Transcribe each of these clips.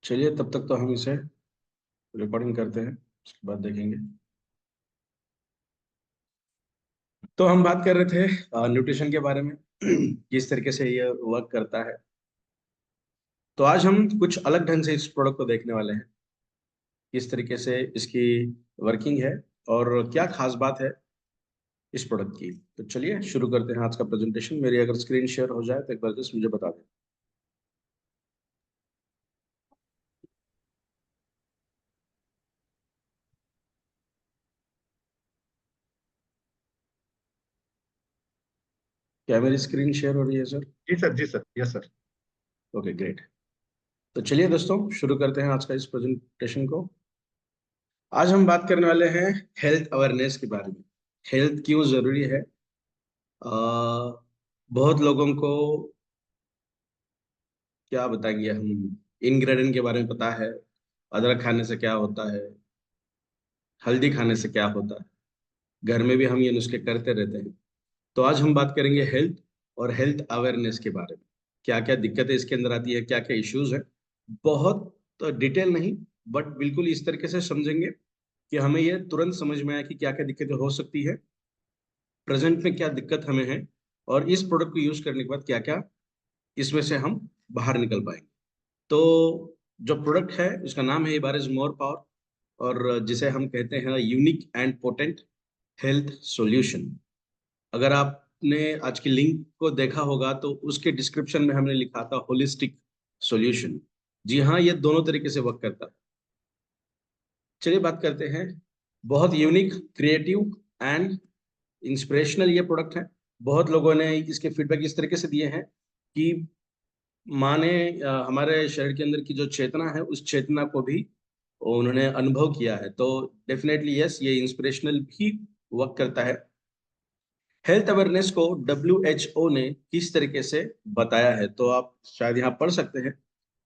चलिए तब तक तो हम इसे रिकॉर्डिंग करते हैं, उसके बाद देखेंगे। तो हम बात कर रहे थे न्यूट्रिशन के बारे में किस तरीके से ये वर्क करता है। तो आज हम कुछ अलग ढंग से इस प्रोडक्ट को देखने वाले हैं, किस तरीके से इसकी वर्किंग है और क्या खास बात है इस प्रोडक्ट की। तो चलिए शुरू करते हैं आज का प्रेजेंटेशन। मेरी अगर स्क्रीन शेयर हो जाए तो एक बार जस्ट मुझे बता दें। क्या मेरी स्क्रीन शेयर हो रही है सर? जी सर, जी sir, yes sir. Okay great. तो चलिए दोस्तों शुरू करते हैं आज का इस प्रेजेंटेशन को। आज हम बात करने वाले हैं हेल्थ अवेयरनेस के बारे में। हेल्थ क्यों जरूरी है। बहुत लोगों को क्या बताएंगे हम, इंग्रेडिएंट के बारे में पता है, अदरक खाने से क्या होता है, हल्दी खाने से क्या होता है, घर में भी हम ये नुस्खे करते रहते हैं। तो आज हम बात करेंगे हेल्थ और हेल्थ अवेयरनेस के बारे में। क्या क्या दिक्कतें इसके अंदर आती है, क्या क्या इश्यूज है। बहुत डिटेल नहीं, बट बिल्कुल इस तरीके से समझेंगे कि हमें ये तुरंत समझ में आए कि क्या क्या दिक्कतें हो सकती है, प्रेजेंट में क्या दिक्कत हमें है, और इस प्रोडक्ट को यूज करने के बाद क्या क्या इसमें से हम बाहर निकल पाएंगे। तो जो प्रोडक्ट है उसका नाम है इबारिज मोर पावर, और जिसे हम कहते हैं unique and potent health solution. अगर आपने आज की लिंक को देखा होगा तो उसके डिस्क्रिप्शन में हमने लिखा था होलिस्टिक सॉल्यूशन। जी हाँ, ये दोनों तरीके से वर्क करता है। चलिए बात करते हैं। बहुत यूनिक, क्रिएटिव एंड इंस्पिरेशनल ये प्रोडक्ट है। बहुत लोगों ने इसके फीडबैक इस तरीके से दिए हैं कि माने हमारे शरीर के अंदर की जो चेतना है उस चेतना को भी उन्होंने अनुभव किया है। तो डेफिनेटली यस, ये इंस्पिरेशनल भी वर्क करता है। हेल्थ अवेयरनेस को WHO ने किस तरीके से बताया है तो आप शायद यहाँ पढ़ सकते हैं।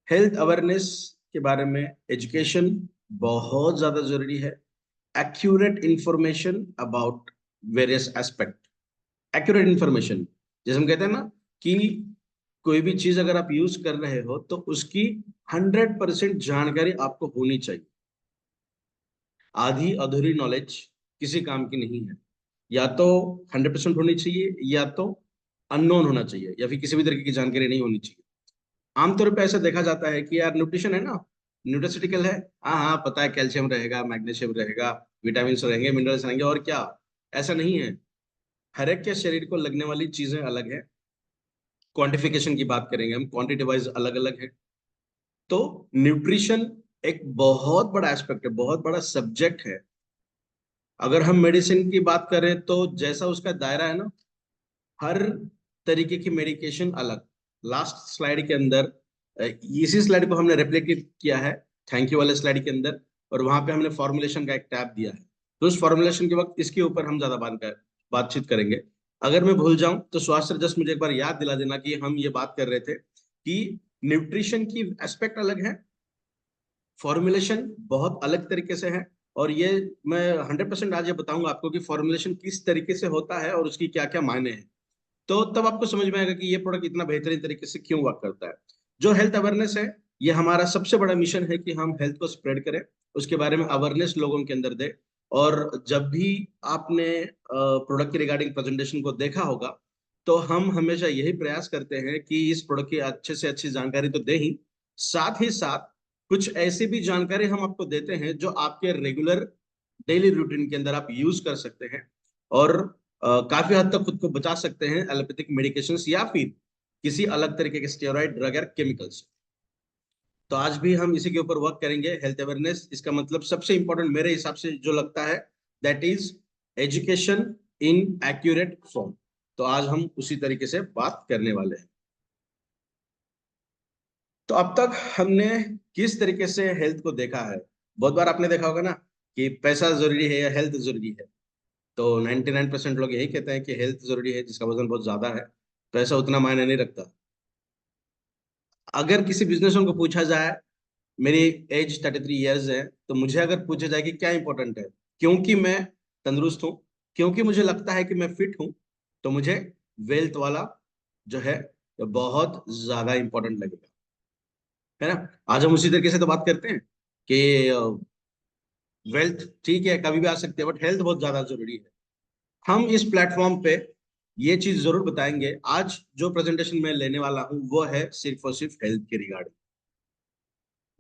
हेल्थ अवेयरनेस के बारे में एजुकेशन बहुत ज्यादा जरूरी है। Accurate information about various aspect. Accurate information, जैसे हम कहते हैं ना कि कोई भी चीज अगर आप यूज कर रहे हो तो उसकी 100% जानकारी आपको होनी चाहिए। आधी अधूरी नॉलेज किसी काम की नहीं है। या तो 100% होनी चाहिए, या तो अननोन होना चाहिए, या फिर किसी भी तरीके की जानकारी नहीं होनी चाहिए। आमतौर पे ऐसा देखा जाता है कि यार न्यूट्रिशन है ना, न्यूट्रास्यूटिकल है, हाँ हाँ पता है, कैल्शियम रहेगा, मैग्नीशियम रहेगा, विटामिन रहेंगे, मिनरल्स रहेंगे, और क्या। ऐसा नहीं है। हर एक के शरीर को लगने वाली चीजें अलग है। क्वांटिफिकेशन की बात करेंगे हम, क्वांटिटी वाइज अलग अलग है। तो न्यूट्रिशन एक बहुत बड़ा एस्पेक्ट है, बहुत बड़ा सब्जेक्ट है। अगर हम मेडिसिन की बात करें तो जैसा उसका दायरा है ना, हर तरीके की मेडिकेशन अलग। लास्ट स्लाइड के अंदर इसी स्लाइड को हमने रेप्लिकेट किया है, थैंक यू वाले स्लाइड के अंदर, और वहां पे हमने फॉर्मुलेशन का एक टैब दिया है। तो उस फॉर्मुलेशन के वक्त इसके ऊपर हम ज्यादा बातचीत करेंगे। अगर मैं भूल जाऊं तो स्वास्थ्य जस्ट मुझे एक बार याद दिला देना कि हम ये बात कर रहे थे कि न्यूट्रिशन की एस्पेक्ट अलग है, फॉर्मुलेशन बहुत अलग तरीके से है। और ये मैं 100% आज ये बताऊंगा आपको कि फॉर्मुलेशन किस तरीके से होता है और उसकी क्या क्या मायने हैं। तो तब आपको समझ में आएगा कि ये प्रोडक्ट इतना बेहतरीन तरीके से क्यों वर्क करता है। जो हेल्थ अवेयरनेस है, ये हमारा सबसे बड़ा मिशन है कि हम हेल्थ को स्प्रेड करें, उसके बारे में अवेयरनेस लोगों के अंदर दे। और जब भी आपने प्रोडक्ट की रिगार्डिंग प्रेजेंटेशन को देखा होगा, तो हम हमेशा यही प्रयास करते हैं कि इस प्रोडक्ट की अच्छे से अच्छी जानकारी तो दे ही साथ कुछ ऐसी भी जानकारी हम आपको देते हैं जो आपके रेगुलर डेली रूटीन के अंदर आप यूज कर सकते हैं, और काफी हद तक खुद को बचा सकते हैं एलोपैथिक मेडिकेशन या फिर किसी अलग तरीके के स्टेरॉइड ड्रग या केमिकल्स। तो आज भी हम इसी के ऊपर वर्क करेंगे। हेल्थ अवेयरनेस, इसका मतलब सबसे इंपॉर्टेंट मेरे हिसाब से जो लगता है, that is education in accurate form. तो आज हम उसी तरीके से बात करने वाले हैं। तो अब तक हमने किस तरीके से हेल्थ को देखा है। बहुत बार आपने देखा होगा ना कि पैसा जरूरी है या हेल्थ जरूरी है। तो 99% लोग यही कहते हैं कि हेल्थ जरूरी है, जिसका वजन बहुत ज्यादा है, पैसा उतना मायने नहीं रखता। अगर किसी बिजनेसमैन को पूछा जाए, मेरी एज 33 ईयर्स है, तो मुझे अगर पूछा जाए कि क्या इंपॉर्टेंट है, क्योंकि मैं तंदुरुस्त हूँ, क्योंकि मुझे लगता है कि मैं फिट हूँ, तो मुझे वेल्थ वाला जो है वो बहुत ज्यादा इंपॉर्टेंट लगेगा, है ना। आज हम उसी तरीके से तो बात करते हैं कि वेल्थ ठीक है कभी भी आ सकती है, बट हेल्थ बहुत ज्यादा जरूरी है। हम इस प्लेटफॉर्म पे ये चीज जरूर बताएंगे। आज जो प्रेजेंटेशन मैं लेने वाला हूं वो है सिर्फ और सिर्फ हेल्थ के रिगार्डिंग,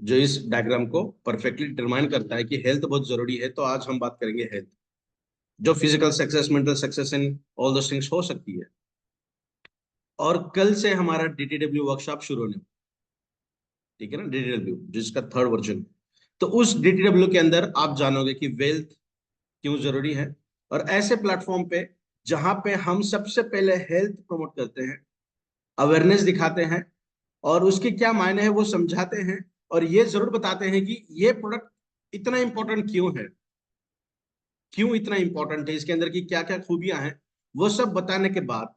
जो इस डायग्राम को परफेक्टली डिटरमाइन करता है कि हेल्थ बहुत जरूरी है। तो आज हम बात करेंगे हेल्थ, जो physical success, mental success in all दो थिंग्स हो सकती है। और कल से हमारा डीटीडब्ल्यू वर्कशॉप शुरू होने, ठीक है ना, डीटीडब्ल्यू जिसका थर्ड वर्जन। तो उस डीटीडब्ल्यू के अंदर आप जानोगे कि वेल्थ क्यों जरूरी है। और ऐसे प्लेटफॉर्म पे जहां पे हम सबसे पहले हेल्थ प्रमोट करते हैं, अवेयरनेस दिखाते हैं, और उसके क्या मायने हैं वो समझाते हैं, और ये जरूर बताते हैं कि ये प्रोडक्ट इतना इंपॉर्टेंट क्यों है, क्यों इतना इंपॉर्टेंट है, इसके अंदर की क्या क्या खूबियां हैं, वो सब बताने के बाद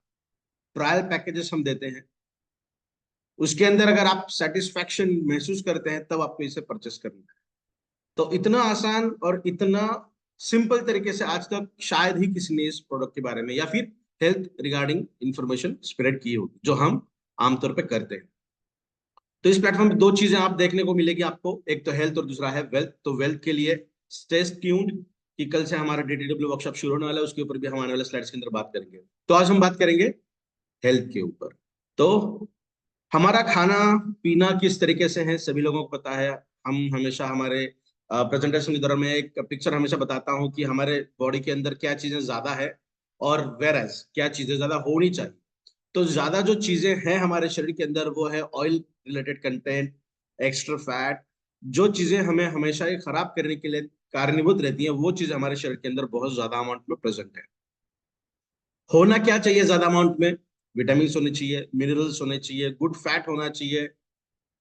ट्रायल पैकेजेस हम देते हैं। उसके अंदर अगर आप सेटिस्फैक्शन महसूस करते हैं तब आपको इसे परचेस करना है। तो इतना आसान और इतना सिंपल तरीके से आज तक शायद ही किसी ने इस प्रोडक्ट के बारे में या फिर हेल्थ रिगार्डिंग इंफॉर्मेशन स्प्रेड की होगी, जो हम आमतौर पे करते हैं। तो इस प्लेटफॉर्म पे दो चीजें आप देखने को मिलेगी आपको, एक तो हेल्थ और दूसरा है वेल्थ। तो वेल्थ के लिए स्टे ट्यून्ड कि कल से हमारा डीटीडब्ल्यू वर्कशॉप शुरू होने वाला है, उसके ऊपर भी हम आने वाले स्लाइड्स के अंदर बात करेंगे। तो आज हम बात करेंगे हेल्थ के ऊपर। तो हमारा खाना पीना किस तरीके से है सभी लोगों को पता है। हम हमेशा हमारे प्रेजेंटेशन के दौरान में एक पिक्चर हमेशा बताता हूँ कि हमारे बॉडी के अंदर क्या चीजें ज्यादा है और वेरएज क्या चीजें ज्यादा होनी चाहिए। तो ज्यादा जो चीजें हैं हमारे शरीर के अंदर वो है oil related content, extra fat. जो चीजें हमें हमेशा ही खराब करने के लिए कारणीभूत रहती हैं, वो चीज हमारे शरीर के अंदर बहुत ज्यादा अमाउंट में प्रेजेंट है। होना क्या चाहिए ज्यादा अमाउंट में? विटामिन होने चाहिए, मिनरल्स होने चाहिए, गुड फैट होना चाहिए,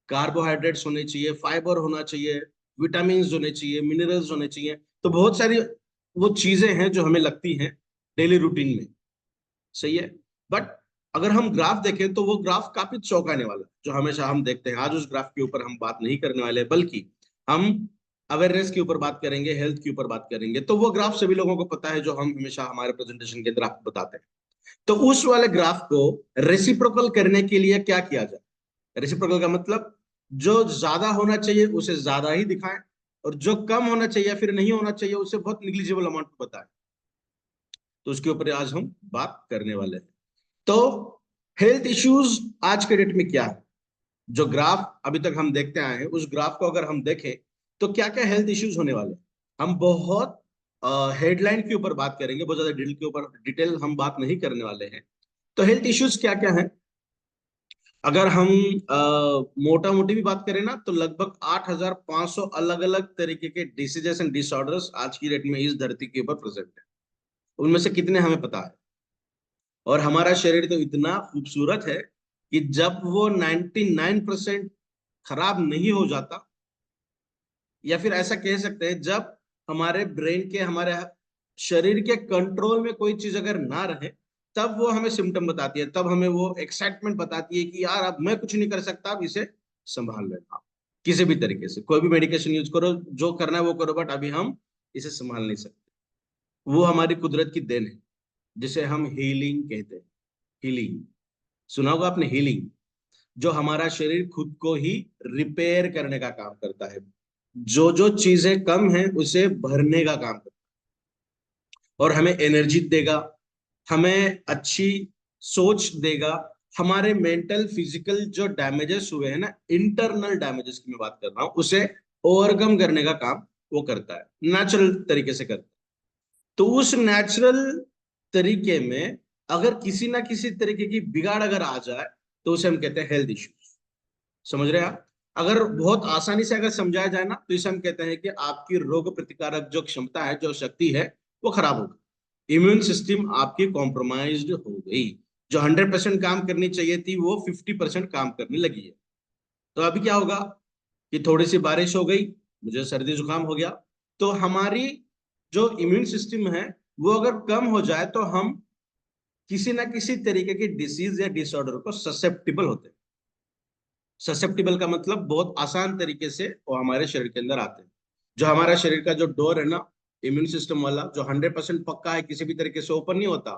कार्बोहाइड्रेट्स होने चाहिए, फाइबर होना चाहिए, विटामिन होने चाहिए, मिनरल्स होने चाहिए। तो बहुत सारी वो चीजें हैं जो हमें लगती हैं डेली रूटीन में, सही है। बट अगर हम ग्राफ देखें तो वो ग्राफ काफी चौंकाने वाला है, जो हमेशा हम देखते हैं। आज उस ग्राफ के ऊपर हम बात नहीं करने वाले, बल्कि हम अवेयरनेस के ऊपर बात करेंगे, हेल्थ के ऊपर बात करेंगे। तो वो ग्राफ सभी लोगों को पता है, जो हम हमेशा हमारे प्रेजेंटेशन के अंदर आपको बताते हैं। तो उस वाले ग्राफ को रेसिप्रोकल करने के लिए क्या किया जाए? रेसिप्रोकल का मतलब जो ज्यादा होना चाहिए उसे ज्यादा ही दिखाएं, और जो कम होना चाहिए या फिर नहीं होना चाहिए उसे बहुत निग्लिजिबल अमाउंट में बताएं। तो उसके ऊपर आज हम बात करने वाले हैं। तो हेल्थ इश्यूज आज के डेट में क्या है? जो ग्राफ अभी तक हम देखते आए हैं, उस ग्राफ को अगर हम देखें तो क्या क्या हेल्थ इश्यूज होने वाले हैं। हम बहुत हेडलाइन के ऊपर बात करेंगे, बहुत ज्यादा डिटेल हम बात नहीं करने वाले हैं। तो हेल्थ इश्यूज क्या क्या है? अगर हम मोटा मोटी भी बात करें ना, तो लगभग 8,500 अलग अलग तरीके के डिसीजेस एंड डिसऑर्डर्स आज की डेट में इस धरती के ऊपर प्रेजेंट है। उनमें से कितने हमें पता है? और हमारा शरीर तो इतना खूबसूरत है कि जब वो 99% खराब नहीं हो जाता, या फिर ऐसा कह सकते हैं जब हमारे ब्रेन के, हमारे शरीर के कंट्रोल में कोई चीज अगर ना रहे, तब वो हमें सिम्टम बताती है, तब हमें वो एक्साइटमेंट बताती है कि यार अब मैं कुछ नहीं कर सकता, अब इसे संभाल लेना। किसी भी तरीके से कोई भी मेडिकेशन यूज करो, जो करना है वो करो, बट अभी हम इसे संभाल नहीं सकते। वो हमारी कुदरत की देन है, जिसे हम हीलिंग कहते हैं। हीलिंग सुना होगा आपने, हीलिंग, जो हमारा शरीर खुद को ही रिपेयर करने का काम करता है। जो जो चीजें कम है उसे भरने का काम करता है, और हमें एनर्जी देगा, हमें अच्छी सोच देगा। हमारे मेंटल फिजिकल जो डैमेजेस हुए हैं ना, इंटरनल डैमेजेस की मैं बात कर रहा हूं, उसे ओवरकम करने का काम वो करता है, नेचुरल तरीके से करता है। तो उस नेचुरल तरीके में अगर किसी ना किसी तरीके की बिगाड़ अगर आ जाए, तो उसे हम कहते हैं हेल्थ इश्यूज। समझ रहे हैं आप? अगर बहुत आसानी से अगर समझाया जाए ना, तो इसे हम कहते हैं कि आपकी रोग प्रतिकारक जो क्षमता है, जो शक्ति है, वो खराब हो गई। इम्यून सिस्टम आपकी कॉम्प्रोमाइज्ड हो गई। जो 100% काम करनी चाहिए थी, वो 50% काम करने लगी है। तो अभी क्या होगा कि थोड़ी सी बारिश हो गई, मुझे सर्दी जुकाम हो गया, तो हमारी जो इम्यून सिस्टम है वो अगर कम हो जाए, तो हम किसी ना किसी तरीके की डिसीज या डिसऑर्डर को ससेप्टिबल होते हैं। ससेप्टिबल का मतलब बहुत आसान तरीके से वो हमारे शरीर के अंदर आते हैं। जो हमारा शरीर का जो डोर है ना, इम्यून सिस्टम वाला, जो 100% पक्का है, किसी भी तरीके से ओपन नहीं होता,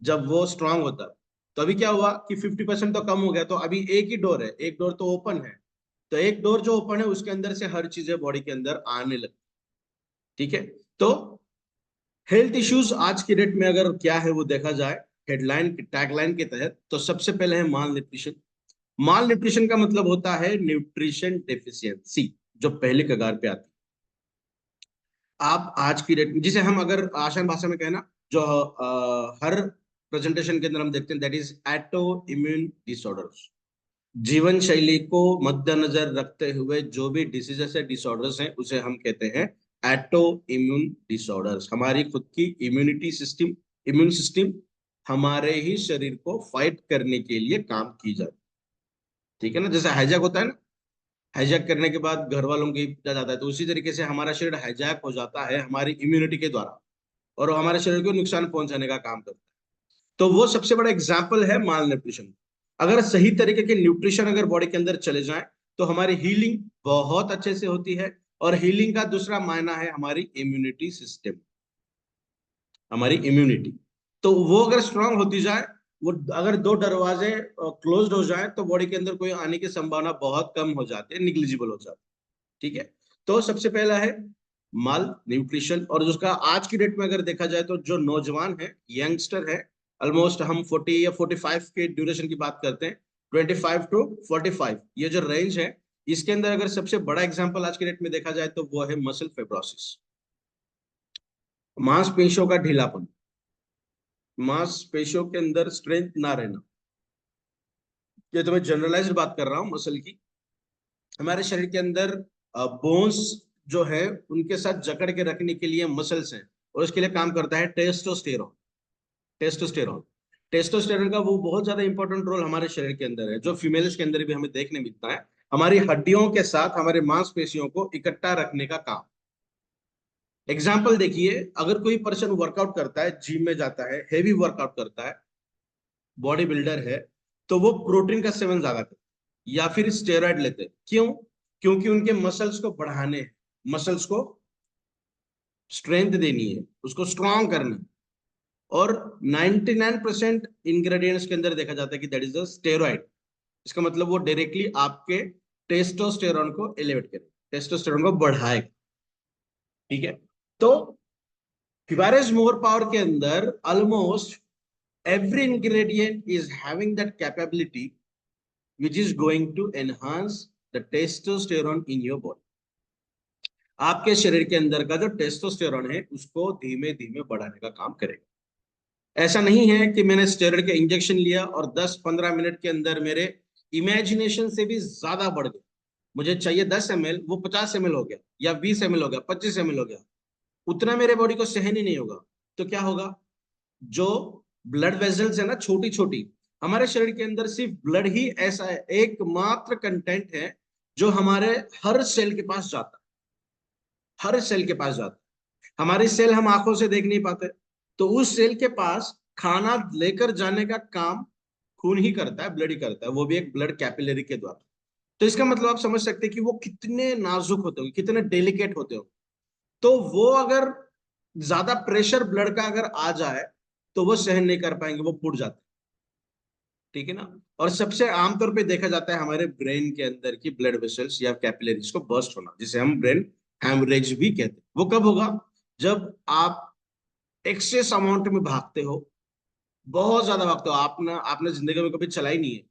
जब वो स्ट्रांग होता है। तो अभी क्या हुआ कि 50% तो कम हो गया, तो अभी एक ही डोर है, एक डोर तो ओपन है। तो एक डोर जो ओपन है उसके अंदर से हर चीजें बॉडी के अंदर आने लगती। ठीक है, तो हेल्थ इश्यूज आज की डेट में अगर क्या है वो देखा जाए हेडलाइन टैगलाइन के तहत, तो सबसे पहले है माल न्यूट्रिशन। माल न्यूट्रिशन का मतलब होता है न्यूट्रिशन डेफिशिएंसी, जो पहली कगार पे आती है। आप आज की डेट में, जिसे हम अगर आसान भाषा में कहना, जो हर प्रेजेंटेशन के अंदर हम देखते हैं, that is auto immune disorders. जीवन शैली को मद्देनजर रखते हुए जो भी डिसीजेस है, डिसऑर्डर्स हैं, उसे हम कहते हैं एटो इम्यून डिसऑर्डर्स। हमारी खुद की इम्यूनिटी सिस्टम, इम्यून सिस्टम हमारे ही शरीर को फाइट करने के लिए काम की जाती है। ठीक है ना, जैसे हाईजैक होता है ना, हाईजैक करने के बाद घर वालों की पूछा जाता है, तो उसी तरीके से हमारा शरीर हाईजैक हो जाता है हमारी इम्यूनिटी के द्वारा, और वो हमारे शरीर को नुकसान पहुंचाने का काम करता है। तो वो सबसे बड़ा एग्जाम्पल है माल न्यूट्रिशन। अगर सही तरीके के न्यूट्रिशन अगर बॉडी के अंदर चले जाए तो हमारी हीलिंग बहुत अच्छे से होती है। और हीलिंग का दूसरा मायना है हमारी इम्यूनिटी सिस्टम, हमारी इम्यूनिटी। तो वो अगर स्ट्रांग होती जाए, वो अगर दो दरवाजे क्लोज्ड हो जाए तो बॉडी के अंदर कोई आने की संभावना बहुत कम हो जाती है, निग्लिजिबल हो जाती है। ठीक है, तो सबसे पहला है माल न्यूट्रिशन। और उसका आज की डेट में अगर देखा जाए तो जो नौजवान है, यंगस्टर है, ऑलमोस्ट हम 40 या 45 के ड्यूरेशन की बात करते हैं, 25 to 45, ये जो रेंज है, इसके अंदर अगर सबसे बड़ा एग्जांपल आज की डेट में देखा जाए तो वो है मसल फेब्रोसिस, मांसपेशियों का ढीलापन, मांसपेशियों के अंदर स्ट्रेंथ ना रहना। ये तो मैं जनरलाइज्ड बात कर रहा हूँ मसल की। हमारे शरीर के अंदर बोन्स जो है उनके साथ जकड़ के रखने के लिए मसल्स हैं, और उसके लिए काम करता है टेस्टोस्टेरोन। टेस्टोस्टेरोन, टेस्टोस्टेरोन का वो बहुत ज्यादा इंपॉर्टेंट रोल हमारे शरीर के अंदर है, जो फीमेल्स के अंदर भी हमें देखने मिलता है, हमारी हड्डियों के साथ हमारे मांसपेशियों को इकट्ठा रखने का काम। एग्जाम्पल देखिए, अगर कोई पर्सन वर्कआउट करता है, जिम में जाता है, हेवी वर्कआउट करता है, बॉडी बिल्डर है, तो वो प्रोटीन का सेवन ज्यादा करते हैं या फिर स्टेरॉइड लेते हैं। क्यों? क्योंकि उनके मसल्स को बढ़ाने, मसल्स को स्ट्रेंथ देनी है, उसको स्ट्रांग करना है। और 99% इंग्रेडिएंट्स के अंदर देखा जाता है कि दैट इज अ स्टेरॉइड। इसका मतलब वो डायरेक्टली आपके टेस्टोस्टेरोन को एलिवेट करेगा, टेस्टोस्टेरोन को बढ़ाएगा। ठीक है, तो फिबारेज मोर पावर के अंदर almost every ingredient is having that capability which is going to enhance the testosterone in your body। आपके शरीर के अंदर का जो टेस्टोस्टेरोन है उसको धीमे धीमे बढ़ाने का काम करेगा। ऐसा नहीं है कि मैंने स्टेरॉइड का इंजेक्शन लिया और 10-15 मिनट के अंदर मेरे इमेजिनेशन से भी ज्यादा बढ़ गया, मुझे चाहिए 10 ml, वो 50 ml हो गया, या 20 ml हो गया, 25 ml हो गया, उतना मेरे बॉडी को सहन ही नहीं होगा। तो क्या होगा, जो ब्लड वेजल्स है ना, छोटी छोटी, हमारे शरीर के अंदर सिर्फ ब्लड ही ऐसा है, एकमात्र कंटेंट है जो हमारे हर सेल के पास जाता है, हर सेल के पास जाता है। हमारी सेल हम आंखों से देख नहीं पाते, तो उस सेल के पास खाना लेकर जाने का काम खून ही करता है, ब्लड ही करता है, वो भी एक ब्लड कैपिलरी के द्वारा। तो इसका मतलब आप समझ सकते हैं कि वो कितने नाजुक होते हो, कितने डेलिकेट होते हो। तो वो अगर ज्यादा प्रेशर ब्लड का अगर आ जाए तो वो सहन नहीं कर पाएंगे, वो फूट जाते हैं। ठीक है ना। और सबसे आमतौर पे देखा जाता है हमारे ब्रेन के अंदर की ब्लड वेसल्स या कैपिलरीज को बर्स्ट होना, जिसे हम ब्रेन हैमरेज भी कहते हैं। वो कब होगा, जब आप एक्सेस अमाउंट में भागते हो, बहुत ज्यादा भागते हो, आपने आपने जिंदगी में कभी चला ही नहीं है,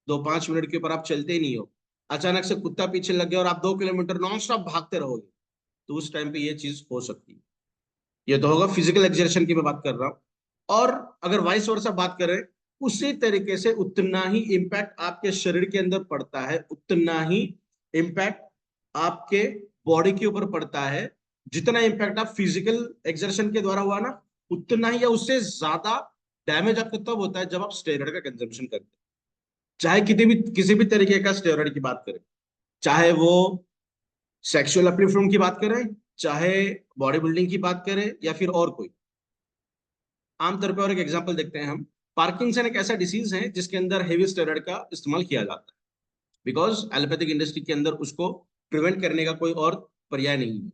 2-5 मिनट के ऊपर आप चलते ही नहीं हो, अचानक से कुत्ता पीछे लग गया और आप 2 किलोमीटर नॉन स्टॉप भागते रहोगे, तो उस टाइम पे ये चीज हो सकती है। ये तो होगा फिजिकल एक्सर्शन की मैं बात कर रहा हूँ। और अगर वाइस वर्सा बात करें, उसी तरीके से उतना ही इम्पैक्ट आपके शरीर के अंदर पड़ता है, उतना ही इम्पैक्ट आपके बॉडी के ऊपर पड़ता है। जितना इम्पैक्ट आप फिजिकल एक्सर्शन के द्वारा हुआ ना, उतना ही या उससे ज्यादा डैमेज आपको तब होता है जब आप स्टेरॉइड का कंजम्पशन करते हैं। चाहे किसी भी तरीके का स्टेरॉइड की बात करें, चाहे वो सेक्सुअल अपलिफ्टमेंट की बात करें, चाहे बॉडी बिल्डिंग की बात करें, या फिर और कोई। आमतौर पर और एक एग्जांपल देखते हैं हम, पार्किंसन एक ऐसा डिसीज है जिसके अंदर हेवी स्टेरॉइड का इस्तेमाल किया जाता है, बिकॉज एलोपैथिक इंडस्ट्री के अंदर उसको प्रिवेंट करने का कोई और पर्याय नहीं है।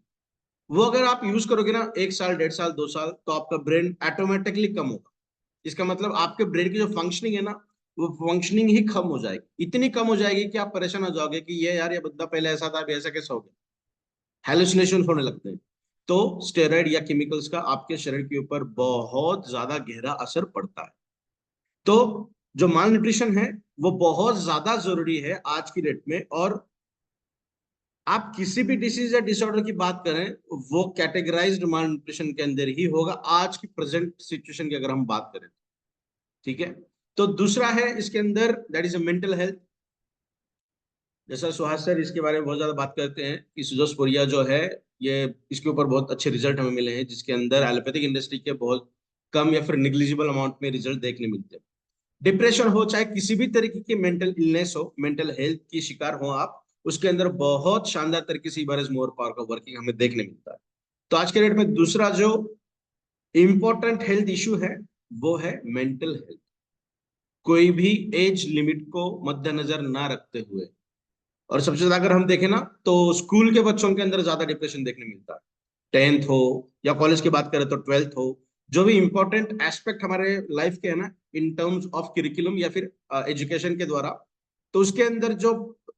वो अगर आप यूज करोगे ना 1 साल, 1.5 साल, 2 साल, तो आपका ब्रेन ऑटोमेटिकली कम होगा। इसका मतलब आपके ब्रेन की जो फंक्शनिंग है ना, वो फंक्शनिंग ही कम हो जाएगी, इतनी कम हो जाएगी कि आप परेशान हो जाओगे कि ये यार, ये बंदा पहले ऐसा था, अभी ऐसा कैसा हो गया। हेलुसिनेशन होने लगते हैं। तो स्टेरॉइड या केमिकल्स का आपके शरीर के ऊपर बहुत ज्यादा गहरा असर पड़ता है। तो जो माल न्यूट्रिशन है वो बहुत ज्यादा जरूरी है आज की डेट में। और आप किसी भी डिसीज या डिसऑर्डर की बात करें, वो कैटेगराइज्ड माल न्यूट्रिशन के अंदर ही होगा आज की प्रेजेंट सिचुएशन की अगर हम बात करें। ठीक है। तो दूसरा है इसके अंदर, that is a mental health. जैसा सुहास सर इसके बारे में बहुत ज्यादा बात करते हैं कि सिजोस्पोरिया जो है, ये इसके ऊपर बहुत अच्छे रिजल्ट हमें मिले हैं, जिसके अंदर एलोपैथिक इंडस्ट्री के बहुत कम या फिर निग्लिजिबल अमाउंट में रिजल्ट देखने मिलते हैं। डिप्रेशन हो, चाहे किसी भी तरीके की मेंटल इलनेस हो, मेंटल हेल्थ की शिकार हो आप, उसके अंदर बहुत शानदार तरीके से इबारस मोर पावर का वर्किंग हमें देखने मिलता है। तो आज के डेट में दूसरा जो इंपॉर्टेंट हेल्थ इशू है वो है मेंटल हेल्थ। कोई भी एज लिमिट को मद्देनजर ना रखते हुए, और सबसे ज्यादा अगर हम देखें ना, तो स्कूल के बच्चों के अंदर ज्यादा डिप्रेशन देखने मिलता है। 10th हो या कॉलेज की बात करें तो 12th हो, जो भी इंपॉर्टेंट एस्पेक्ट हमारे लाइफ के है ना, इन टर्म्स ऑफ करिकुलम या फिर एजुकेशन के द्वारा, तो उसके अंदर जो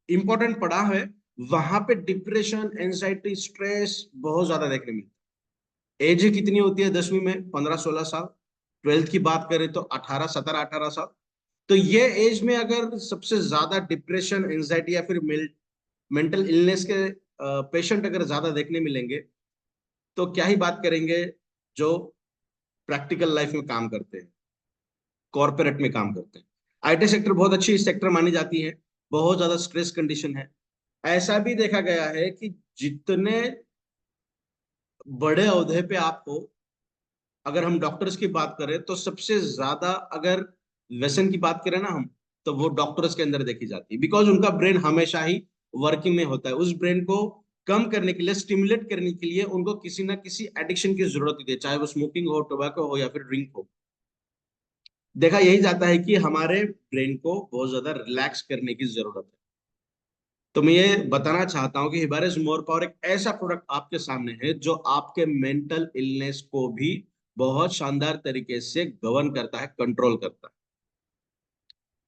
इंपॉर्टेंट पढ़ा है, वहां पे डिप्रेशन, एंजाइटी, स्ट्रेस बहुत ज्यादा देखने मिलता है। एज कितनी होती है 10वीं में? 15-16 साल। 12th की बात करें तो 17-18 साल। तो ये एज में अगर सबसे ज्यादा डिप्रेशन, एंजाइटी या फिर मेंटल इलनेस के पेशेंट अगर ज्यादा देखने मिलेंगे, तो क्या ही बात करेंगे जो प्रैक्टिकल लाइफ में काम करते हैं, कॉर्पोरेट में काम करते हैं। आईटी सेक्टर बहुत अच्छी सेक्टर मानी जाती है, बहुत ज्यादा स्ट्रेस कंडीशन है। ऐसा भी देखा गया है कि जितने बड़े ओहदे पे आप हो, अगर हम डॉक्टर्स की बात करें तो सबसे ज्यादा अगर व्यसन की बात करें ना हम, तो वो डॉक्टर्स के अंदर देखी जाती है। बिकॉज उनका ब्रेन हमेशा ही वर्किंग में होता है। उस ब्रेन को कम करने के लिए, स्टिमुलेट करने के लिए उनको किसी ना किसी एडिक्शन की जरूरत होती है, चाहे वो स्मोकिंग हो, टोबैको हो या फिर ड्रिंक हो। देखा यही जाता है कि हमारे ब्रेन को बहुत ज्यादा रिलैक्स करने की जरूरत है। तो मैं ये बताना चाहता हूं कि हिबारिस मोर पावर एक ऐसा प्रोडक्ट आपके सामने है जो आपके मेंटल इलनेस को भी बहुत शानदार तरीके से गवर्न करता है, कंट्रोल करता है।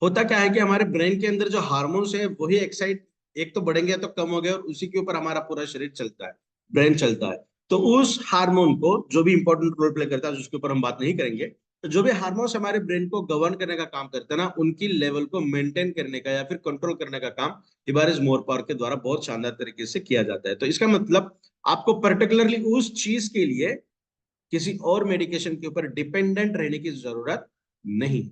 होता क्या है कि हमारे ब्रेन के अंदर जो हार्मोन्स है वही एक्साइट, एक तो बढ़ेंगे या तो कम हो गए, और उसी के ऊपर हमारा पूरा शरीर चलता है, ब्रेन चलता है। तो उस हार्मोन को, जो भी इंपॉर्टेंट रोल प्ले करता है जिसके ऊपर हम बात नहीं करेंगे, तो जो भी हार्मोन्स हमारे ब्रेन को गवर्न करने का काम करते हैं ना, उनकी लेवल को मेंटेन करने का या फिर कंट्रोल करने का काम हिबारिस मोर पावर के द्वारा बहुत शानदार तरीके से किया जाता है। तो इसका मतलब आपको पर्टिकुलरली उस चीज के लिए किसी और मेडिकेशन के ऊपर डिपेंडेंट रहने की जरूरत नहीं।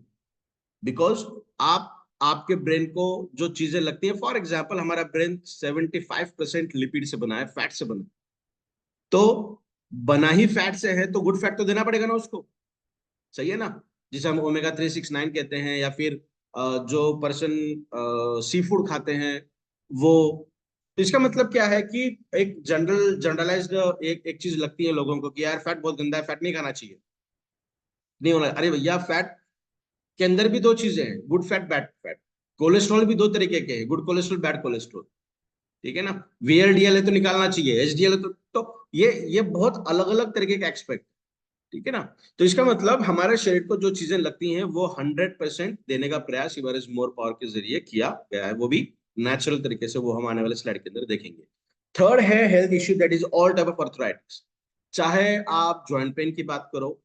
बिकॉज आप, आपके ब्रेन को जो चीजें लगती है, फॉर एग्जाम्पल हमारा ब्रेन 75% लिपिड से बना है, फैट से बना है। तो बना ही फैट से है, तो गुड फैट तो देना पड़ेगा ना उसको। सही है ना? जिसे हम ओमेगा 3, 6, 9 कहते हैं, या फिर जो पर्सन सी फूड खाते हैं वो। तो इसका मतलब क्या है कि एक जनरलाइज्ड एक चीज लगती है लोगों को कि यार फैट बहुत गंदा है, फैट नहीं खाना चाहिए, नहीं होना। अरे भैया, फैट के अंदर भी दो चीजें हैं, good fat, bad fat. Cholesterol भी दो तरीके के हैं, गुड कोलेस्ट्रॉल, बैड कोलेस्ट्रॉल। ठीक है ना? वीएलडीएल है तो निकालना चाहिए, एचडीएल है तो ये बहुत अलग अलग तरीके का एक्सपेक्ट। ठीक है ना? तो इसका मतलब हमारे शरीर को जो चीजें लगती हैं वो 100% देने का प्रयास इवरेज मोर पावर के जरिए किया गया है, वो भी नेचुरल तरीके से। वो हम आने वाले स्लाइड के अंदर देखेंगे। थर्ड है health issue, that is all type of arthritis. चाहे आप ज्वाइंट पेन की बात करो,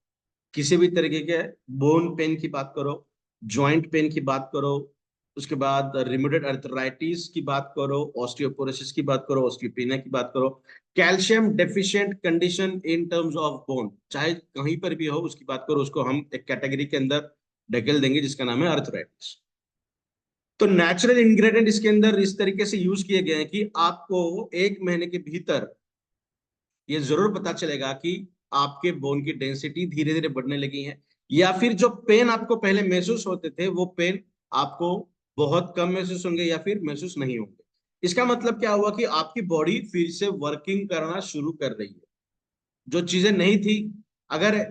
किसी भी तरीके के बोन पेन की बात करो, जॉइंट पेन की बात करो, उसके बाद रिमोटेड अर्थराइटिस की बात करो, ऑस्टियोपोरोसिस की बात करो, ऑस्टियोपेनिया की बात करो, calcium deficient condition in terms of bone, चाहे कहीं पर भी हो उसकी बात करो, उसको हम एक कैटेगरी के अंदर ढकेल देंगे जिसका नाम है अर्थराइटिस। तो नेचुरल इंग्रेडिएंट इसके अंदर इस तरीके से यूज किए गए हैं कि आपको 1 महीने के भीतर ये जरूर पता चलेगा कि आपके बोन की डेंसिटी धीरे धीरे बढ़ने लगी है, या फिर जो पेन आपको पहले महसूस होते थे वो पेन आपको बहुत कम महसूस होंगे या फिर महसूस नहीं होंगे। इसका मतलब क्या हुआ कि आपकी बॉडी फिर से वर्किंग करना शुरू कर रही है। जो चीजें नहीं थी, अगर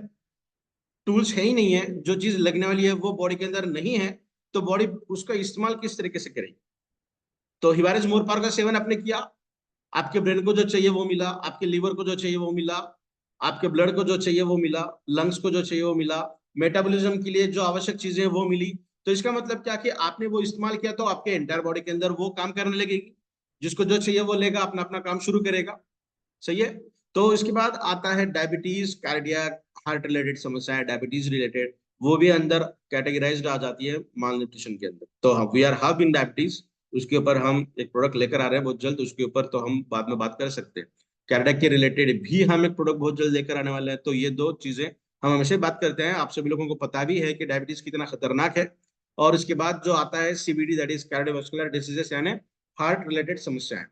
टूल्स है ही नहीं है, जो चीज लगने वाली है वो बॉडी के अंदर नहीं है, तो बॉडी उसका इस्तेमाल किस तरीके से करेगी? तो हिवारिस मोरपार का सेवन आपने किया, आपके ब्रेन को जो चाहिए वो मिला, आपके लीवर को जो चाहिए वो मिला, आपके ब्लड को जो चाहिए वो मिला, लंग्स को जो चाहिए वो मिला, मेटाबॉलिज्म के लिए जो आवश्यक चीजें वो मिली। तो इसका मतलब क्या कि आपने वो इस्तेमाल किया तो आपके एंटायर बॉडी के अंदर वो काम करने लगेगी, जिसको जो चाहिए वो लेगा, अपना अपना काम शुरू करेगा। सही है। तो इसके बाद आता है डायबिटीज, कार्डियक, हार्ट रिलेटेड समस्याएं, डायबिटीज रिलेटेड, वो भी अंदर कैटेगराइज्ड आ जाती है माल न्यूट्रिशन के अंदर। तो we are have in diabetes, उसके ऊपर हम एक प्रोडक्ट लेकर आ रहे हैं बहुत जल्द, उसके ऊपर तो हम बाद में बात कर सकते हैं। कार्डियक के रिलेटेड भी हम एक प्रोडक्ट बहुत जल्द लेकर आने वाले हैं। तो ये दो चीजें हम हमेशा बात करते हैं, आप सभी लोगों को पता भी है कि डायबिटीज कितना खतरनाक है। और इसके बाद जो आता है CBD, that is cardiovascular diseases, यानी हार्ट रिलेटेड समस्याएं।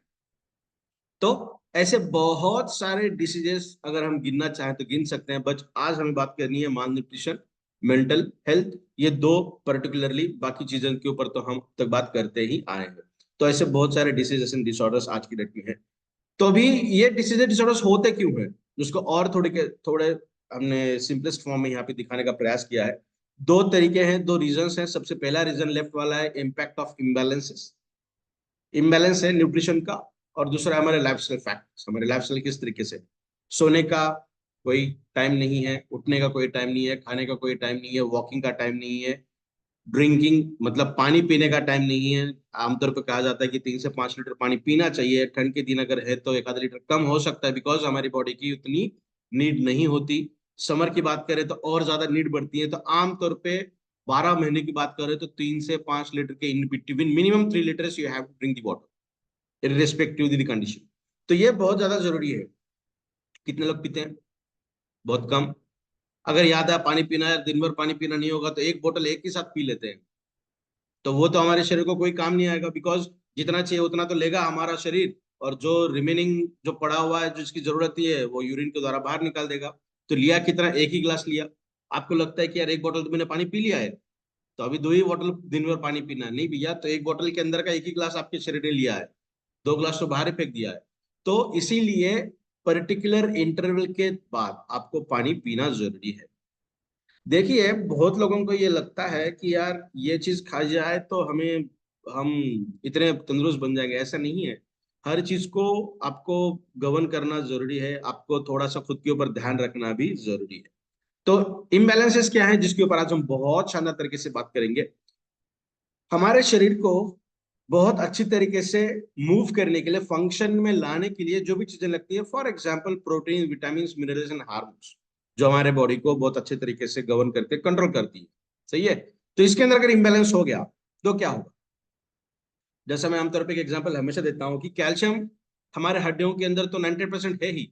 तो ऐसे बहुत सारे डिसीजेस अगर हम गिनना चाहें तो गिन सकते हैं, बट आज हमें बात करनी है माल न्यूट्रिशन, मेंटल हेल्थ, ये दो पर्टिकुलरली। बाकी चीजों के ऊपर तो हम तक बात करते ही आए हैं। तो ऐसे बहुत सारे डिसीजेस एंड डिसऑर्डर्स आज की डेट में है। तो अभी ये डिसीजेस डिसऑर्डर्स होते क्यों हैं, उसको और थोड़े हमने सिंपलेस्ट फॉर्म में यहाँ पे दिखाने का प्रयास किया है। दो तरीके हैं, दो रीजंस हैं। सबसे पहला रीजन लेफ्ट वाला है, इम्पैक्ट ऑफ इम्बैलेंसेस, इम्बैलेंस है न्यूट्रिशन का। और दूसरा हमारे लाइफस्टाइल फैक्टर्स, हमारे लाइफस्टाइल किस तरीके से, सोने का कोई टाइम नहीं है, उठने का कोई टाइम नहीं है, खाने का कोई टाइम नहीं है, वॉकिंग का टाइम नहीं है, ड्रिंकिंग मतलब पानी पीने का टाइम नहीं है। आमतौर पर कहा जाता है कि 3 से 5 लीटर पानी पीना चाहिए, ठंड के दिन अगर है तो 1 आध लीटर कम हो सकता है, बिकॉज हमारी बॉडी की उतनी नीड नहीं होती। समर की बात करें तो और ज्यादा नीड बढ़ती है। तो आमतौर पे 12 महीने की बात करें तो 3 से 5 लीटर के in between minimum 3 litres you have to drink the water irrespective the condition. तो ये बहुत ज्यादा जरूरी है। कितने लोग पीते हैं? बहुत कम। अगर याद है पानी पीना है, दिन भर पानी पीना नहीं होगा तो एक बोतल एक ही साथ पी लेते हैं, तो वो तो हमारे शरीर को कोई काम नहीं आएगा, बिकॉज जितना चाहिए उतना तो लेगा हमारा शरीर, और जो रिमेनिंग जो पड़ा हुआ है, जिसकी जरूरत ही है, वो यूरिन के द्वारा बाहर निकाल देगा। तो लिया कितना? एक ही गिलास लिया। आपको लगता है कि यार एक बोतल तो मैंने पानी पी लिया है, तो अभी 2 ही बोतल दिन भर पानी पीना है। नहीं भैया, तो एक बोतल के अंदर का एक ही गिलास आपके शरीर ने लिया है, 2 गिलास तो बाहर ही फेंक दिया है। तो इसीलिए पर्टिकुलर इंटरवल के बाद आपको पानी पीना जरूरी है। देखिए, बहुत लोगों को ये लगता है कि यार ये चीज खा जाए तो हम इतने तंदुरुस्त बन जाएंगे, ऐसा नहीं है। हर चीज को आपको गवर्न करना जरूरी है, आपको थोड़ा सा खुद के ऊपर ध्यान रखना भी जरूरी है। तो इम्बैलेंसेस क्या है, जिसके ऊपर आज हम बहुत शानदार तरीके से बात करेंगे। हमारे शरीर को बहुत अच्छी तरीके से मूव करने के लिए, फंक्शन में लाने के लिए जो भी चीजें लगती है, for example protein, vitamin, minerals and hormones, जो हमारे बॉडी को बहुत अच्छे तरीके से गवर्न करके कंट्रोल करती है। सही है। तो इसके अंदर अगर इम्बैलेंस हो गया तो क्या होगा? जैसा मैं आमतौर पर एक एग्जाम्पल हमेशा देता हूँ कि कैल्शियम हमारे हड्डियों के अंदर तो 90% है ही,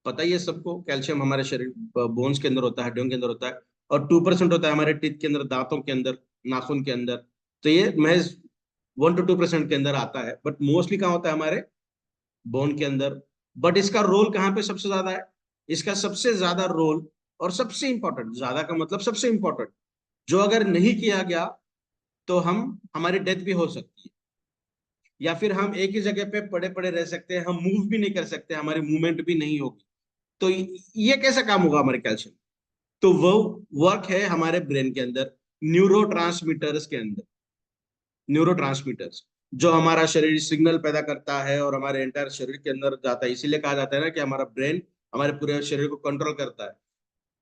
पता ही है सबको। कैल्शियम हमारे शरीर बोन्स के अंदर होता है, हड्डियों के अंदर होता है। और 2% होता है हमारे टीथ के अंदर, दांतों के अंदर, नाखून के अंदर। तो ये महज 1 to 2% के अंदर आता है, बट मोस्टली कहाँ होता है? हमारे बोन के अंदर। बट इसका रोल कहाँ पे सबसे ज्यादा है? इसका सबसे ज्यादा रोल, और सबसे इंपॉर्टेंट, ज्यादा का मतलब सबसे इंपॉर्टेंट, जो अगर नहीं किया गया तो हमारी डेथ भी हो सकती है, या फिर हम एक ही जगह पे पड़े पड़े रह सकते हैं, हम मूव भी नहीं कर सकते, हमारी मूवमेंट भी नहीं होगी। तो ये कैसा काम होगा हमारे कैल्शियम? तो वो वर्क है हमारे ब्रेन के अंदर, न्यूरो के अंदर। न्यूरो जो हमारा शरीर सिग्नल पैदा करता है और हमारे एंटायर शरीर के अंदर जाता है। इसीलिए कहा जाता है ना कि हमारा ब्रेन हमारे पूरे शरीर को कंट्रोल करता है।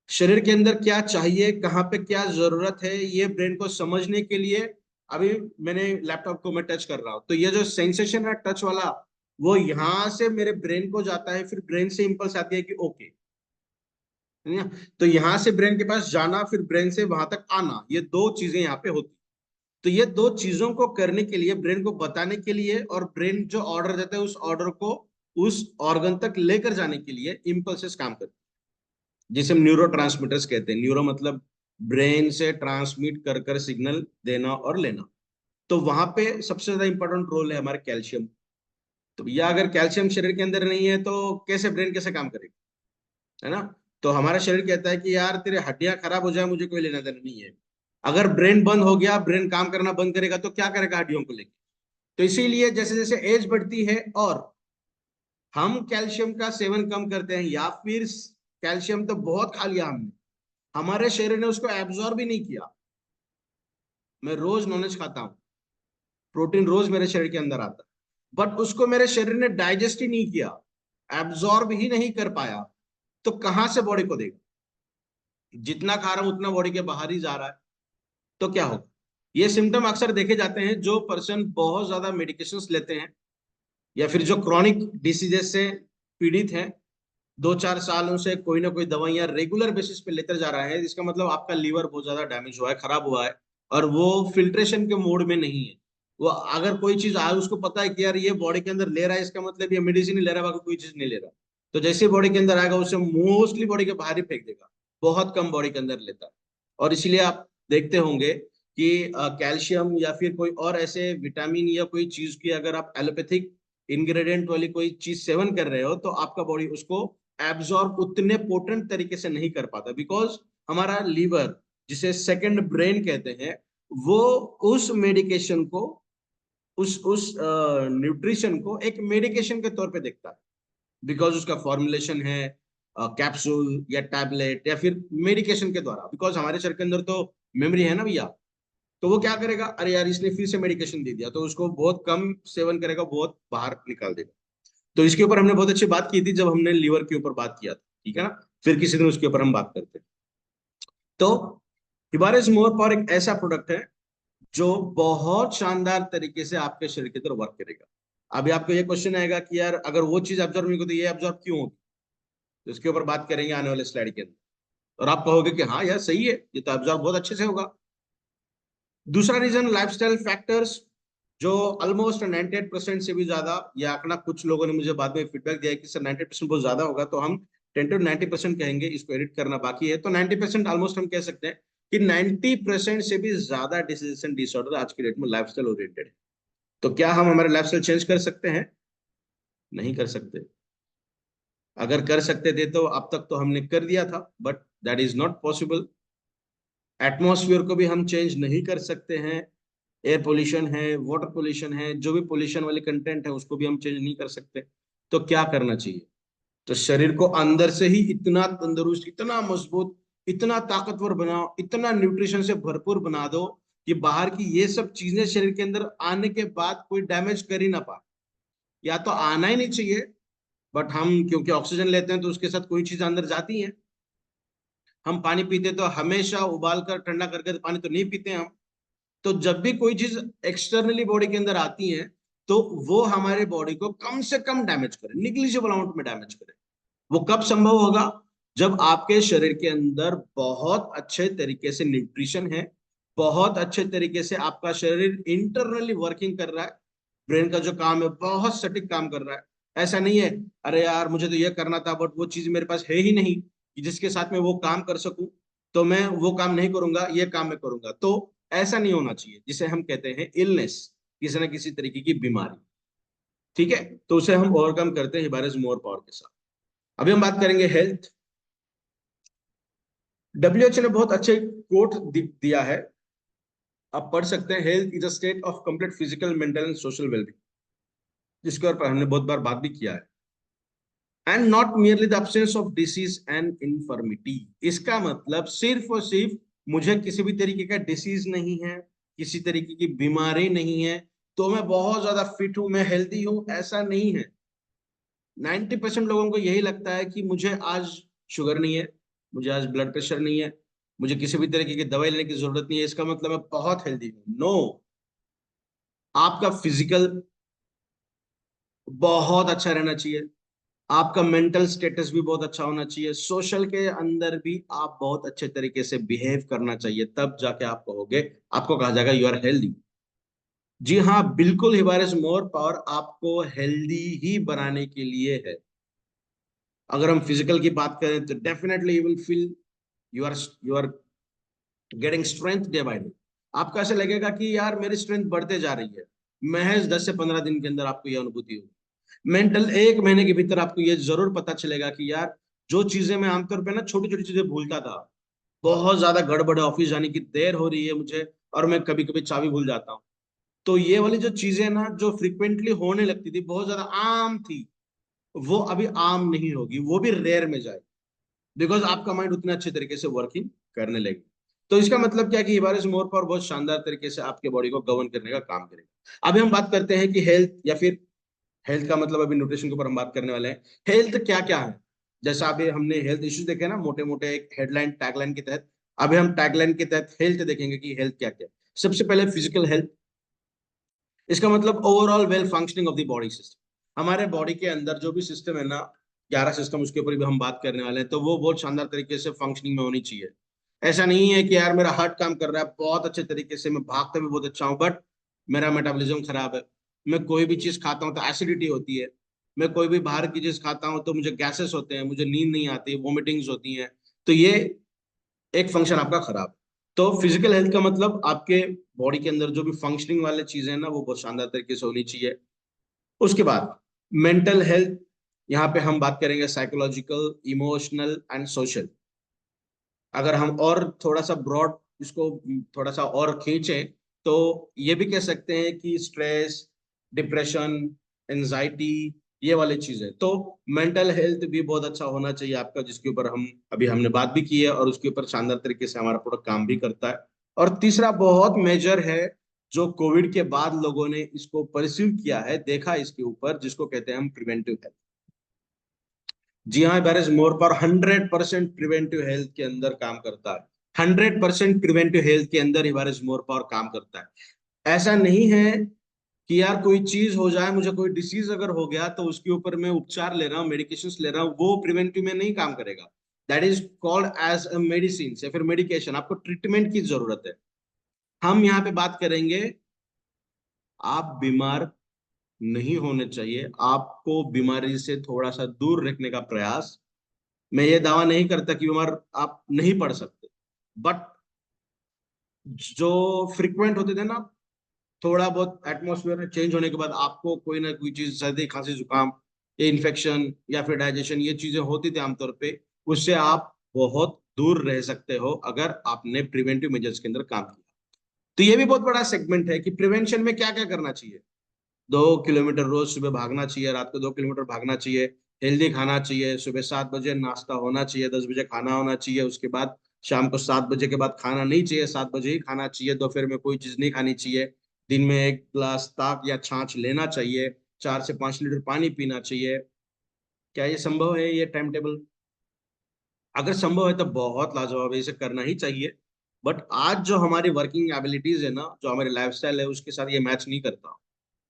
शरीर के अंदर क्या चाहिए, कहाँ पे क्या जरूरत है, ये ब्रेन को समझने के लिए, अभी मैंने लैपटॉप को मैं टच कर रहा हूँ, तो ये जो सेंसेशन है टच वाला, वो यहाँ से मेरे ब्रेन को जाता है, फिर ब्रेन से इंपल्स आती है कि ओके, है ना? तो यहाँ से ब्रेन के पास जाना, फिर ब्रेन से वहां तक आना, ये दो चीजें यहाँ पे होती। तो ये दो चीजों को करने के लिए, ब्रेन को बताने के लिए, और ब्रेन जो ऑर्डर देता है उस ऑर्डर को उस ऑर्गन तक लेकर जाने के लिए इम्पल्सेस काम करते हैं, जिसे हम न्यूरो कहते हैं। न्यूरो मतलब ब्रेन से ट्रांसमिट कर कर सिग्नल देना और लेना। तो वहां पे सबसे ज्यादा इंपॉर्टेंट रोल है हमारे कैल्शियम। तो या अगर कैल्शियम शरीर के अंदर नहीं है तो कैसे ब्रेन कैसे काम करेगा, है ना? तो हमारा शरीर कहता है कि यार तेरे हड्डियां खराब हो जाए, मुझे कोई लेना देना नहीं है। अगर ब्रेन बंद हो गया, ब्रेन काम करना बंद करेगा तो क्या करेगा हड्डियों को लेकर? तो इसीलिए जैसे जैसे एज बढ़ती है और हम कैल्शियम का सेवन कम करते हैं, या फिर कैल्शियम तो बहुत खा लिया हमने, हमारे शरीर ने उसको एब्जॉर्ब भी नहीं किया। मैं रोज नॉनवेज खाता हूँ, प्रोटीन रोज मेरे शरीर के अंदर आता है, बट उसको मेरे शरीर ने डाइजेस्ट ही नहीं किया, एब्जॉर्ब ही नहीं कर पाया, तो कहां से बॉडी को देगा? जितना खा रहा हूं उतना बॉडी के बाहर ही जा रहा है। तो क्या होगा? ये सिम्टम अक्सर देखे जाते हैं जो पर्सन बहुत ज्यादा मेडिकेशंस लेते हैं या फिर जो क्रॉनिक डिसीजेस से पीड़ित हैं, 2-4 सालों से कोई ना कोई दवाइयां रेगुलर बेसिस पे लेते जा रहा है। इसका मतलब आपका लीवर बहुत ज्यादा डैमेज हुआ है, खराब हुआ है, और वो फिल्ट्रेशन के मोड में नहीं है। वो अगर कोई चीज आए, उसको पता है कि यार ये बॉडी के अंदर ले रहा है, इसका मतलब ये मेडिसिन ही ले रहा है, बाकी कोई चीज नहीं ले रहा। तो जैसे बॉडी के अंदर आएगा, उसे मोस्टली बॉडी के बाहर ही फेंक देगा, बहुत कम बॉडी के अंदर लेता है। और इसलिए आप देखते होंगे कि कैल्शियम या फिर कोई और ऐसे विटामिन या कोई चीज की अगर आप एलोपैथिक इंग्रेडिएंट वाली कोई चीज सेवन कर रहे हो, तो आपका बॉडी उसको एब्जॉर्ब उतने पोटेंट तरीके से नहीं कर पाता, बिकॉज हमारा लीवर, जिसे सेकंड ब्रेन कहते हैं, वो उस मेडिकेशन को, उस न्यूट्रिशन को एक मेडिकेशन के तौर पे देखता है, बिकॉज उसका फॉर्मुलेशन है कैप्सूल या टैबलेट या फिर मेडिकेशन के द्वारा। बिकॉज हमारे शरीर के अंदर तो मेमोरी है ना भैया, तो वो क्या करेगा, अरे यार इसने फिर से मेडिकेशन दे दिया, तो उसको बहुत कम सेवन करेगा, बहुत बाहर निकाल देगा। तो इसके ऊपर हमने बहुत अच्छी बात की थी जब हमने लीवर के ऊपर बात किया था, ठीक है ना। फिर किसी दिन उसके ऊपर हम बात करते हैं। तो हिबारिस मोर पावर एक ऐसा प्रोडक्ट है जो बहुत शानदार तरीके से आपके शरीर के अंदर वर्क करेगा। अभी आपको ये क्वेश्चन आएगा कि यार अगर वो चीज ऑब्जर्व नहीं होती तो ये ऑब्जर्व क्यों होगी, तो इसके ऊपर बात करेंगे आने वाले स्लाइड के अंदर। और आप कहोगे कि हाँ यार सही है, ये तो ऑब्जर्व बहुत अच्छे से होगा। दूसरा रीजन लाइफस्टाइल फैक्टर्स, जो ऑलमोस्ट 98% से भी ज्यादा, यह आंकड़ा कुछ लोगों ने मुझे बाद में फीडबैक दिया कि सर 90% बहुत ज्यादा होगा, तो हम 10 to 90% कहेंगे, इसको एडिट करना बाकी है। तो 90% ऑलमोस्ट हम कह सकते हैं कि 90% से भी ज्यादा डिसीजन डिसऑर्डर आज की डेट में लाइफस्टाइल ओरिएंटेड है। तो क्या हम हमारे लाइफस्टाइल चेंज कर सकते हैं? नहीं कर सकते। अगर कर सकते थे तो अब तक तो हमने कर दिया था, but that is not possible. Atmosphere को भी हम चेंज नहीं कर सकते हैं। एयर पोल्यूशन है, वाटर पोल्यूशन है, जो भी पोल्यूशन वाली कंटेंट है उसको भी हम चेंज नहीं कर सकते। तो क्या करना चाहिए? तो शरीर को अंदर से ही इतना तंदुरुस्त, इतना मजबूत, इतना ताकतवर बनाओ, इतना न्यूट्रिशन से भरपूर बना दो कि बाहर की ये सब चीजें शरीर के अंदर आने के बाद कोई डैमेज कर ही ना पाए। या तो आना ही नहीं चाहिए, बट हम क्योंकि ऑक्सीजन लेते हैं तो उसके साथ कोई चीज अंदर जाती है। हम पानी पीते तो हमेशा उबाल कर ठंडा करके तो पानी तो नहीं पीते हम। तो जब भी कोई चीज एक्सटर्नली बॉडी के अंदर आती है, तो वो हमारे बॉडी को कम से कम डैमेज करे, निग्लिजिबल अमाउंट में डैमेज करे। वो कब संभव होगा? जब आपके शरीर के अंदर बहुत अच्छे तरीके से न्यूट्रिशन है, बहुत अच्छे तरीके से आपका शरीर इंटरनली वर्किंग कर रहा है, ब्रेन का जो काम है बहुत सटीक काम कर रहा है। ऐसा नहीं है अरे यार मुझे तो ये करना था बट वो चीज मेरे पास है ही नहीं कि जिसके साथ में वो काम कर सकूं, तो मैं वो काम नहीं करूंगा, ये काम मैं करूंगा। तो ऐसा नहीं होना चाहिए, जिसे हम कहते हैं इलनेस, किसी ना किसी तरीके की बीमारी। ठीक है, तो उसे हम ओवरकम करते हैं हिबारिस मोर पावर के साथ। अभी हम बात करेंगे हेल्थ। डब्ल्यूएच ने बहुत अच्छे कोट दिया है, आप पढ़ सकते हैं। Health is a state of complete physical, mental and social wellbeing, जिसके ऊपर हमने बहुत बार बात भी किया है। And not merely the absence of disease and infirmity. इसका मतलब सिर्फ और सिर्फ मुझे किसी भी तरीके का डिसीज नहीं है, किसी तरीके की बीमारी नहीं है, तो मैं बहुत ज्यादा फिट हूं, मैं हेल्दी हूं, ऐसा नहीं है। 90% लोगों को यही लगता है कि मुझे आज शुगर नहीं है, मुझे आज ब्लड प्रेशर नहीं है, मुझे किसी भी तरीके की दवाई लेने की जरूरत नहीं है, इसका मतलब मैं बहुत हेल्दी हूँ। नो, आपका फिजिकल बहुत अच्छा रहना चाहिए, आपका मेंटल स्टेटस भी बहुत अच्छा होना चाहिए, सोशल के अंदर भी आप बहुत अच्छे तरीके से बिहेव करना चाहिए, तब जाके आप कहोगे, आपको कहा जाएगा यू आर हेल्दी। जी हाँ, बिल्कुल, हिबारिस मोर पावर आपको हेल्दी ही बनाने के लिए है। अगर हम फिजिकल की बात करें तो definitely you will feel you are getting strength day by day. आपको ऐसे लगेगा कि यार मेरी स्ट्रेंथ बढ़ते जा रही है। महज 10 से 15 दिन के अंदर आपको यह अनुभूति होगी। मेंटल 1 महीने के भीतर आपको यह जरूर पता चलेगा कि यार जो चीजें मैं आमतौर पे ना छोटी छोटी चीजें भूलता था, बहुत ज्यादा गड़बड़ है, ऑफिस जाने की देर हो रही है मुझे और मैं कभी कभी चाबी भूल जाता हूँ, तो ये वाली जो चीजें ना जो फ्रिक्वेंटली होने लगती थी, बहुत ज्यादा आम थी, वो अभी आम नहीं होगी, वो भी रेयर में जाएगी, बिकॉज आपका माइंड उतने अच्छे तरीके से वर्किंग करने लगे। तो इसका मतलब क्या कि हिबारिस मोर पावर बहुत शानदार तरीके से आपके बॉडी को गवर्न करने का काम करेगा। अभी हम बात करते हैं कि हेल्थ या फिर हेल्थ का मतलब अभी न्यूट्रिशन के ऊपर हम बात करने वाले हैं। हेल्थ क्या क्या है? जैसा अभी हमने हेल्थ इश्यूज देखे ना मोटे मोटे एक हेडलाइन टैगलाइन के तहत, अभी हम टैगलाइन के तहत हेल्थ देखेंगे कि हेल्थ क्या क्या है। सबसे पहले फिजिकल हेल्थ, इसका मतलब overall well functioning of the body system. हमारे बॉडी के अंदर जो भी सिस्टम है ना, 11 सिस्टम, उसके ऊपर भी हम बात करने वाले हैं, तो वो बहुत शानदार तरीके से फंक्शनिंग में होनी चाहिए। ऐसा नहीं है कि यार मेरा हार्ट काम कर रहा है बहुत अच्छे तरीके से, मैं भागता भी बहुत अच्छा हूँ, बट मेरा मेटाबॉलिज्म खराब है। मैं कोई भी चीज खाता हूँ तो एसिडिटी होती है, मैं कोई भी बाहर की चीज खाता हूँ तो मुझे गैसेस होते हैं, मुझे नींद नहीं आती, वोमिटिंग्स होती हैं। तो ये एक फंक्शन आपका खराब है। तो फिजिकल हेल्थ का मतलब आपके बॉडी के अंदर जो भी फंक्शनिंग वाले चीजें हैं ना, वो बहुत शानदार तरीके से होनी चाहिए। उसके बाद मेंटल हेल्थ, यहाँ पे हम बात करेंगे साइकोलॉजिकल, इमोशनल एंड सोशल। अगर हम और थोड़ा सा ब्रॉड इसको थोड़ा सा और खींचें, तो ये भी कह सकते हैं कि स्ट्रेस, डिप्रेशन, एंजाइटी, ये वाली चीजें। तो मेंटल हेल्थ भी बहुत अच्छा होना चाहिए आपका, जिसके ऊपर हम अभी हमने बात भी की है, और उसके ऊपर शानदार तरीके से हमारा प्रोडक्ट काम भी करता है। और तीसरा बहुत मेजर है, जो कोविड के बाद लोगों ने इसको परस्यू किया है, देखा इसके ऊपर, जिसको कहते हैं हम प्रिवेंटिव हेल्थ। जी हाँ, देयर इज मोर पर 100% प्रिवेंटिव हेल्थ के अंदर काम करता है। 100% प्रिवेंटिव हेल्थ के अंदर ही इज मोर पावर काम करता है। ऐसा नहीं है कि यार कोई चीज हो जाए, मुझे कोई डिसीज अगर हो गया तो उसके ऊपर मैं उपचार ले रहा हूँ, मेडिकेशंस ले रहा हूँ, वो प्रिवेंटिव में नहीं काम करेगा। That is called as a medicine या फिर मेडिकेशन। आपको ट्रीटमेंट की जरूरत है। हम यहाँ पे बात करेंगे, आप बीमार नहीं होने चाहिए, आपको बीमारी से थोड़ा सा दूर रखने का प्रयास। मैं ये दावा नहीं करता कि बीमार आप नहीं पड़ सकते, बट जो फ्रिक्वेंट होते थे ना, थोड़ा बहुत एटमोसफियर चेंज होने के बाद आपको कोई ना कोई चीज, सर्दी खांसी जुकाम, ये इन्फेक्शन या फिर डाइजेशन, ये चीजें होती थी आमतौर पे, उससे आप बहुत दूर रह सकते हो अगर आपने प्रिवेंटिव मेजर्स के अंदर काम किया। तो ये भी बहुत बड़ा सेगमेंट है कि प्रिवेंशन में क्या क्या करना चाहिए। 2 किलोमीटर रोज सुबह भागना चाहिए, रात को 2 किलोमीटर भागना चाहिए, हेल्दी खाना चाहिए, सुबह 7 बजे नाश्ता होना चाहिए, 10 बजे खाना होना चाहिए, उसके बाद शाम को 7 बजे के बाद खाना नहीं चाहिए, 7 बजे ही खाना चाहिए, दोपहर में कोई चीज नहीं खानी चाहिए, दिन में 1 गिलास ताक या छाछ लेना चाहिए, 4 से 5 लीटर पानी पीना चाहिए। क्या ये संभव है, ये टाइम टेबल? अगर संभव है तो बहुत लाजवाब है, इसे करना ही चाहिए। बट आज जो हमारी वर्किंग एबिलिटीज है ना, जो हमारी लाइफस्टाइल है, उसके साथ ये मैच नहीं करता,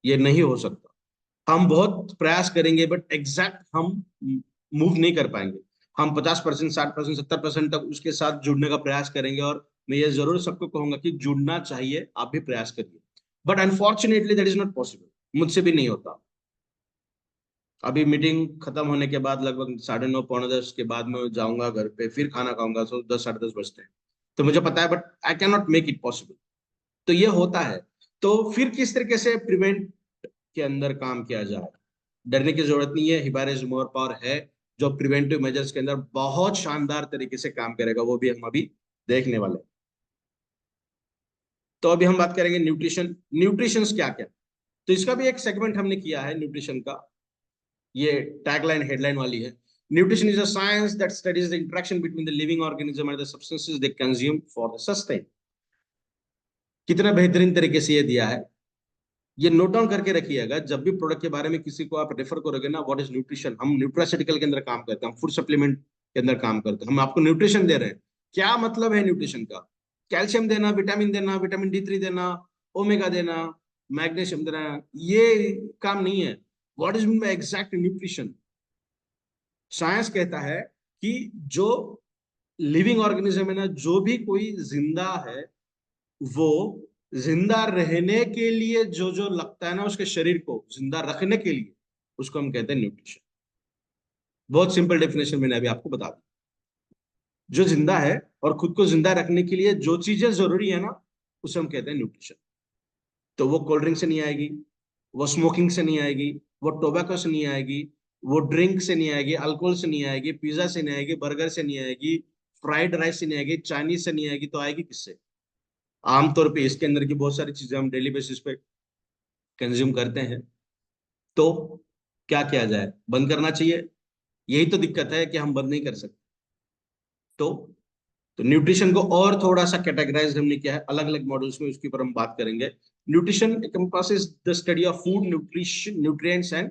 ये नहीं हो सकता। हम बहुत प्रयास करेंगे बट एग्जैक्ट हम मूव नहीं कर पाएंगे। हम 50%, 60%, 70% तक उसके साथ जुड़ने का प्रयास करेंगे, और मैं ये जरूर सबको कहूंगा कि जुड़ना चाहिए, आप भी प्रयास करिए। But unfortunately that is not possible, मुझसे भी नहीं होता। अभी मीटिंग खत्म होने के बाद लगभग 9:30, 9:45 के बाद मैं जाऊंगा घर पे, फिर खाना खाऊंगा, सो 10, 10:30 बजते हैं। तो मुझे पता है, but I can not make it possible. तो ये होता है। तो फिर किस तरीके से प्रिवेंट के अंदर काम किया जाए? डरने की जरूरत नहीं है, हिबारिस मोर पावर है, जो प्रिवेंटिव मेजर्स के अंदर बहुत शानदार तरीके से काम करेगा, वो भी हम अभी देखने वाले हैं। तो अभी हम बात करेंगे न्यूट्रिशन। न्यूट्रिशन क्या क्या, तो इसका भी एक सेगमेंट हमने किया है न्यूट्रिशन का। ये टैगलाइन हेडलाइन वाली है, nutrition is a science that studies the interaction between the living organism and the substances they consume for the sustain. कितना बेहतरीन तरीके से ये दिया है, ये नोट डाउन करके रखिएगा। जब भी प्रोडक्ट के बारे में किसी को आप रेफर करोगे ना, व्हाट इज न्यूट्रिशन, हम न्यूट्रास्यूटिकल के अंदर काम करते हैं, हम फूड सप्लीमेंट के अंदर काम करते हैं, हम आपको न्यूट्रिशन दे रहे हैं। क्या मतलब है न्यूट्रिशन का? कैल्शियम देना, विटामिन देना, विटामिन D3 देना, ओमेगा देना, मैग्नीशियम देना, ये काम नहीं है। What is mean by exact nutrition? Science कहता है कि जो लिविंग ऑर्गेनिज्म है ना, जो भी कोई जिंदा है, वो जिंदा रहने के लिए जो जो लगता है ना उसके शरीर को जिंदा रखने के लिए, उसको हम कहते हैं न्यूट्रिशन। बहुत सिंपल डेफिनेशन मैंने अभी आपको बता दी। जो जिंदा है और खुद को जिंदा रखने के लिए जो चीजें जरूरी है ना, उसे हम कहते हैं न्यूट्रिशन। तो वो कोल्ड ड्रिंक से नहीं आएगी, वो स्मोकिंग से नहीं आएगी, वो टोबैको से नहीं आएगी, वो ड्रिंक से नहीं आएगी, अल्कोहल से नहीं आएगी, पिज्जा से नहीं आएगी, बर्गर से नहीं आएगी, फ्राइड राइस से नहीं आएगी, चाइनीज से नहीं आएगी, तो आएगी किससे? आमतौर पे इसके अंदर की बहुत सारी चीजें हम डेली बेसिस पे कंज्यूम करते हैं। तो क्या किया जाए? बंद करना चाहिए। यही तो दिक्कत है कि हम बंद नहीं कर सकते। तो न्यूट्रिशन को और थोड़ा सा कैटेगराइज हमने किया है अलग अलग मॉडल्स में, उसके ऊपर हम बात करेंगे। Nutrition encompasses the study of food, nutrition, nutrients and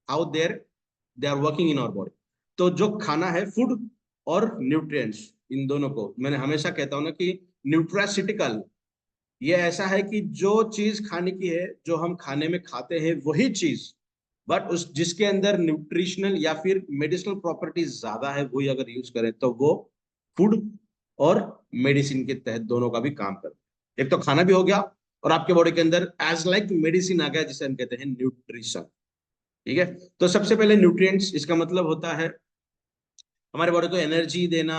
how they are working in our body. तो जो खाना है, फूड और न्यूट्रिएंट्स, इन दोनों को मैंने हमेशा कहता हूं ना कि न्यूट्रासिटिकल ये ऐसा है कि जो चीज खाने की है, जो हम खाने में खाते हैं वही चीज, बट उस जिसके अंदर न्यूट्रिशनल या फिर मेडिसिनल प्रॉपर्टीज ज्यादा है वही अगर यूज करें तो वो फूड और मेडिसिन के तहत दोनों का भी काम करता है। एक तो खाना भी हो गया और आपके बॉडी के अंदर एज लाइक मेडिसिन आ गया, जिसे हम कहते हैं न्यूट्रिशन। ठीक है। तो सबसे पहले न्यूट्रिएंट्स, इसका मतलब होता है हमारे बॉडी को एनर्जी देना,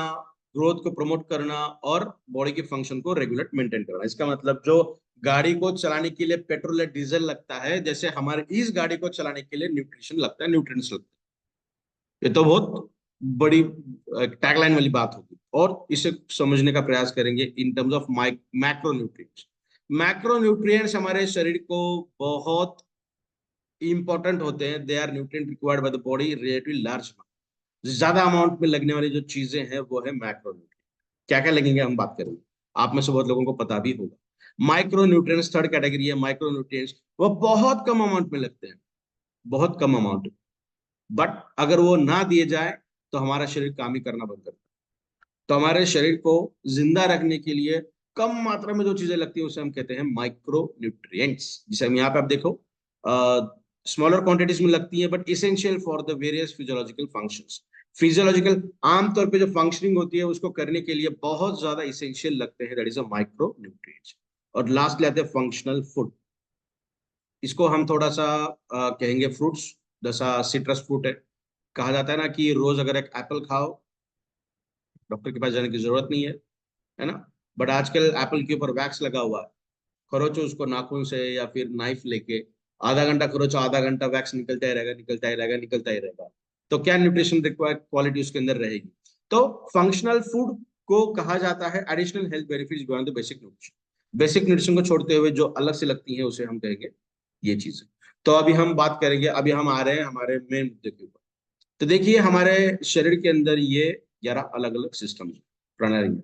ग्रोथ को प्रमोट करना और बॉडी के फंक्शन को रेगुलेट मेंटेन करना। इसका मतलब जो गाड़ी को चलाने के लिए पेट्रोल या डीजल लगता है, जैसे हमारे इस गाड़ी को चलाने के लिए न्यूट्रिशन लगता है, न्यूट्रिएंट्स लगता है। ये तो बहुत बड़ी टैगलाइन वाली बात होगी, और इसे समझने का प्रयास करेंगे in terms of macro nutrients. Macro nutrients हमारे शरीर को बहुत इंपॉर्टेंट होते हैं। They are nutrient required by the body relatively large, ज्यादा अमाउंट में लगने वाली जो चीजें हैं वो है मैक्रो न्यूट्रिएंट। क्या क्या लगेंगे हम बात करेंगे, आप में से बहुत लोगों को पता भी होगा। माइक्रो न्यूट्रिएंट्स थर्ड कैटेगरी है। माइक्रो न्यूट्रिएंट्स वो बहुत कम अमाउंट में लगते हैं, बहुत कम अमाउंट, बट अगर वो ना दिए जाए तो हमारा शरीर काम ही करना बंद करता है। तो हमारे शरीर को जिंदा रखने के लिए कम मात्रा में जो चीजें लगती है उसे हम कहते हैं माइक्रो न्यूट्रिएंट्स, जिसे हम यहाँ पे आप देखो स्मॉलर क्वांटिटीज में लगती है but essential for the various physiological functions. Physiological आमतौर पे जो फंक्शनिंग होती है उसको करने के लिए बहुत ज्यादा इसेंशियल लगते हैं, that is a micro nutrients. और लास्ट आते हैं फंक्शनल फूड। इसको हम थोड़ा सा कहेंगे फ्रूट्स, जैसा सिट्रस फ्रूट है। कहा जाता है ना कि रोज अगर एक एप्पल खाओ, डॉक्टर के पास जाने की जरूरत नहीं है ना। बट आजकल एप्पल के ऊपर वैक्स लगा हुआ है, खरोचो उसको नाखून से या फिर नाइफ लेके, आधा घंटा खरोचो, आधा घंटा वैक्स निकलता ही रहेगा, निकलता ही रहेगा, निकलता ही रहेगा। तो क्या न्यूट्रिशन रिक्वायर्ड क्वालिटी उसके अंदर रहेगी। तो फंक्शनल फूड को कहा जाता है additional health benefits beyond the basic nutrition. Basic nutrition को छोड़ते हुए जो अलग से लगती है उसे हम कहेंगे ये चीजें। तो अभी हम बात करेंगे, अभी हम आ रहे हैं हमारे मेन मुद्दे के ऊपर। तो देखिए हमारे शरीर के अंदर ये 11 अलग अलग सिस्टम प्रणाली है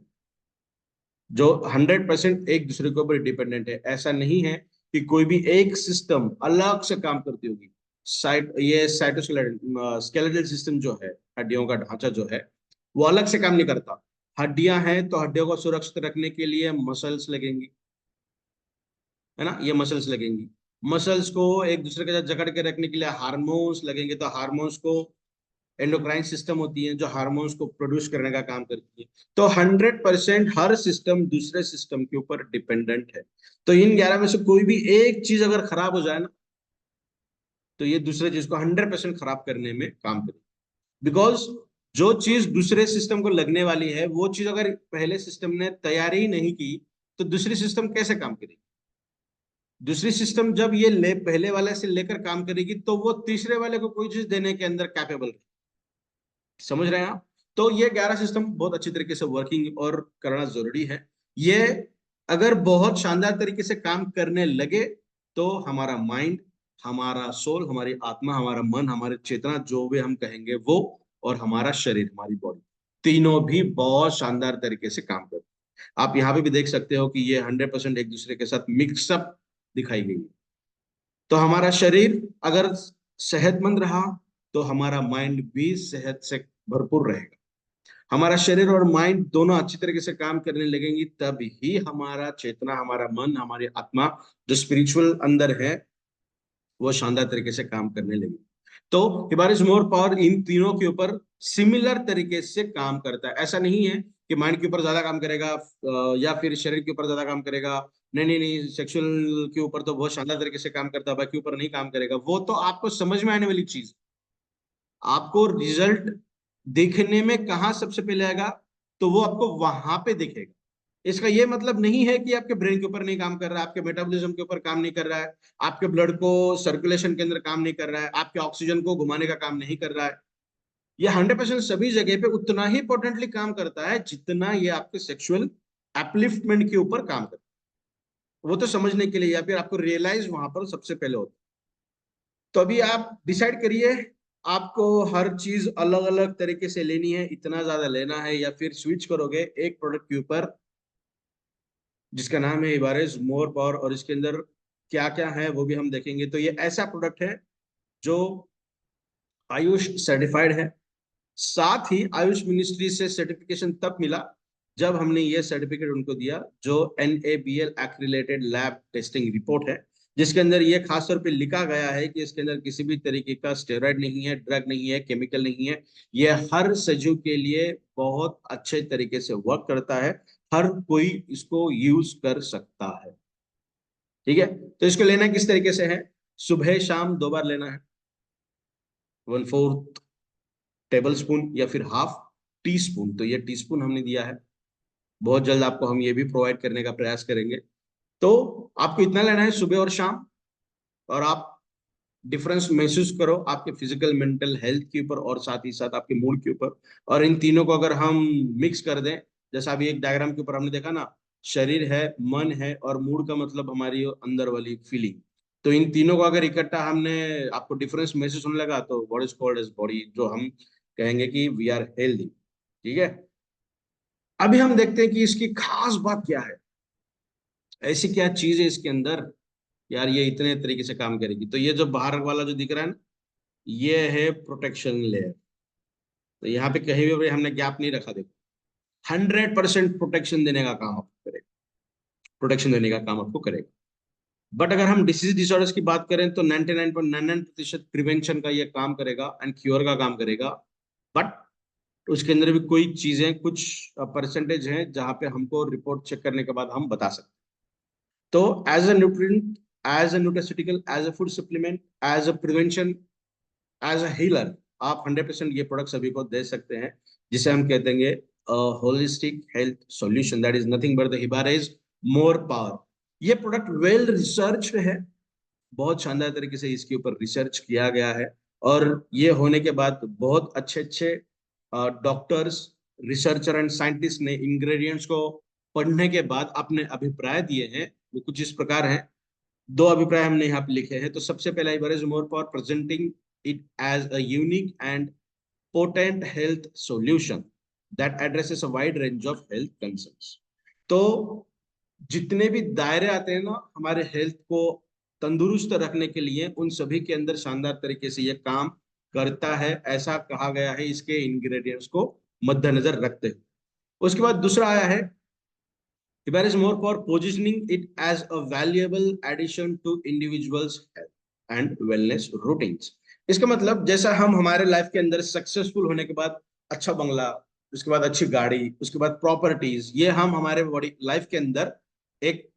जो 100% एक दूसरे के ऊपर डिपेंडेंट है। ऐसा नहीं है कि कोई भी एक सिस्टम अलग से काम करती होगी। ये साइटोस्केलेटल सिस्टम जो है, हड्डियों का ढांचा जो है, वो अलग से काम नहीं करता। हड्डियां हैं तो हड्डियों को सुरक्षित रखने के लिए मसल्स लगेंगी, है ना, ये मसल्स लगेंगी। मसल्स को एक दूसरे के साथ जकड़ के रखने के लिए हार्मोन्स लगेंगे, तो हार्मोन्स को एंडोक्राइन सिस्टम होती है जो हार्मोन्स को प्रोड्यूस करने का काम करती है। तो 100% हर सिस्टम दूसरे सिस्टम के ऊपर डिपेंडेंट है। तो इन 11 में से कोई भी एक चीज अगर खराब हो जाए ना, तो ये दूसरे चीज को 100% खराब करने में काम करेगी। बिकॉज जो चीज दूसरे सिस्टम को लगने वाली है वो चीज अगर पहले सिस्टम ने तैयारी ही नहीं की तो दूसरी सिस्टम कैसे काम करेगी। दूसरी सिस्टम जब ये ले पहले वाले से लेकर काम करेगी तो वो तीसरे वाले को कोई चीज देने के अंदर कैपेबल, समझ रहे हैं आप। तो ये 11 सिस्टम बहुत अच्छी तरीके से वर्किंग और करना जरूरी है। ये अगर बहुत शानदार तरीके से काम करने लगे तो हमारा माइंड, हमारा सोल, हमारी आत्मा, हमारा मन, हमारी चेतना जो भी हम कहेंगे वो, और हमारा शरीर, हमारी बॉडी, तीनों भी बहुत शानदार तरीके से काम करते हैं। आप यहाँ पे भी देख सकते हो कि ये 100% एक दूसरे के साथ मिक्सअप दिखाई गई है। तो हमारा शरीर अगर सेहतमंद रहा तो हमारा माइंड भी सेहत से भरपूर रहेगा। हमारा शरीर और माइंड दोनों अच्छी तरीके से काम करने लगेंगी तब ही हमारा चेतना, हमारा मन, हमारी आत्मा जो स्पिरिचुअल अंदर है वो शानदार तरीके से काम करने लगेगी। तो हिबारिस मोर पावर इन तीनों के ऊपर सिमिलर तरीके से काम करता है। ऐसा नहीं है कि माइंड के ऊपर ज्यादा काम करेगा या फिर शरीर के ऊपर ज्यादा काम करेगा। नहीं नहीं नहीं, सेक्सुअल के ऊपर तो बहुत शानदार तरीके से काम करता है, बाकी ऊपर नहीं काम करेगा। वो तो आपको समझ में आने वाली चीज, आपको रिजल्ट देखने में कहाँ सबसे पहले आएगा, तो वो आपको वहां पे दिखेगा। इसका ये मतलब नहीं है कि आपके ब्रेन के ऊपर नहीं काम कर रहा है, आपके मेटाबॉलिज्म के ऊपर काम नहीं कर रहा है, आपके ब्लड को सर्कुलेशन के अंदर काम नहीं कर रहा है, आपके ऑक्सीजन को घुमाने का काम नहीं कर रहा है। ये 100% सभी जगह पे उतना ही इंपॉर्टेंटली काम करता है जितना ये आपके सेक्सुअल अपलिफ्टमेंट के ऊपर काम करता है। वो तो समझने के लिए या फिर आपको रियलाइज वहां पर सबसे पहले होता है। तो अभी आप डिसाइड करिए, आपको हर चीज अलग अलग तरीके से लेनी है, इतना ज्यादा लेना है, या फिर स्विच करोगे एक प्रोडक्ट के ऊपर जिसका नाम है इबारेज मोर पावर, और इसके अंदर क्या क्या है वो भी हम देखेंगे। तो ये ऐसा प्रोडक्ट है जो आयुष सर्टिफाइड है, साथ ही आयुष मिनिस्ट्री से सर्टिफिकेशन तब मिला जब हमने ये सर्टिफिकेट उनको दिया, जो NABL एक्रिलेटेड लैब टेस्टिंग रिपोर्ट है, जिसके अंदर ये खास तौर पे लिखा गया है कि इसके अंदर किसी भी तरीके का स्टेरॉइड नहीं है, ड्रग नहीं है, केमिकल नहीं है, ये हर सजीव के लिए बहुत अच्छे तरीके से वर्क करता है, हर कोई इसको यूज कर सकता है। ठीक है, तो इसको लेना किस तरीके से है? सुबह शाम 2 बार लेना है, 1/4 टेबल स्पून या फिर हाफ टी स्पून। तो ये टी स्पून हमने दिया है, बहुत जल्द आपको हम ये भी प्रोवाइड करने का प्रयास करेंगे। तो आपको इतना लेना है सुबह और शाम, और आप डिफरेंस महसूस करो आपके फिजिकल मेंटल हेल्थ के ऊपर और साथ ही साथ आपके मूड के ऊपर। और इन तीनों को अगर हम मिक्स कर दें, जैसा अभी एक डायग्राम के ऊपर हमने देखा ना, शरीर है, मन है और मूड का मतलब हमारी अंदर वाली फीलिंग। तो इन तीनों को अगर इकट्ठा हमने, आपको डिफरेंस महसूस होने लगा, तो what is called as body, जो हम कहेंगे कि वी आर हेल्दी। ठीक है, अभी हम देखते हैं कि इसकी खास बात क्या है, ऐसी क्या चीज है इसके अंदर, यार ये इतने तरीके से काम करेगी। तो ये जो बाहर वाला जो दिख रहा है ना, ये है प्रोटेक्शन लेयर। तो यहाँ पे कहीं भी हमने गैप नहीं रखा, देखो 100% प्रोटेक्शन देने का काम आपको करेगा, प्रोटेक्शन देने का काम आपको करेगा। बट अगर हम डिसीज डिसऑर्डर्स की बात करें तो 99.99% प्रिवेंशन का ये काम करेगा एंड क्योर का काम करेगा। बट उसके अंदर भी कोई चीजें, कुछ परसेंटेज हैं जहां पे हमको रिपोर्ट चेक करने के बाद हम बता सकते हैं। तो as a nutrient, as a nutraceutical, as a food supplement, as a prevention, as a healer, आप 100% ये प्रोडक्ट सभी को दे सकते हैं, जिसे हम कहते हैं holistic health solution, that is nothing but the हिबारेज मोर पावर। ये प्रोडक्ट वेल रिसर्च है, बहुत शानदार तरीके से इसके ऊपर रिसर्च किया गया है। और ये होने के बाद बहुत अच्छे अच्छे डॉक्टर्स, रिसर्चर एंड साइंटिस्ट ने इंग्रेडिएंट्स को पढ़ने के बाद अपने अभिप्राय दिए हैं। वो कुछ इस प्रकार हैं, 2 अभिप्राय हमने यहाँ पे लिखे हैं। तो सबसे पहला is more for presenting it as a unique and potent health solution that addresses a wide range of health concerns. तो जितने भी दायरे आते हैं ना हमारे हेल्थ को तंदुरुस्त रखने के लिए, उन सभी के अंदर शानदार तरीके से ये काम करता है, ऐसा कहा गया है इसके इंग्रेडिएंट्स को मद्देनजर रखते हुए। उसके बाद दूसरा आया है, Hibari is more for positioning it as a valuable addition to individuals' health and wellness routines. इसका मतलब जैसा हम हमारे लाइफ के अंदर सक्सेसफुल होने के बाद अच्छा बंगला, उसके बाद अच्छी गाड़ी, उसके बाद प्रॉपर्टीज, ये हम हमारे बॉडी लाइफ के अंदर एक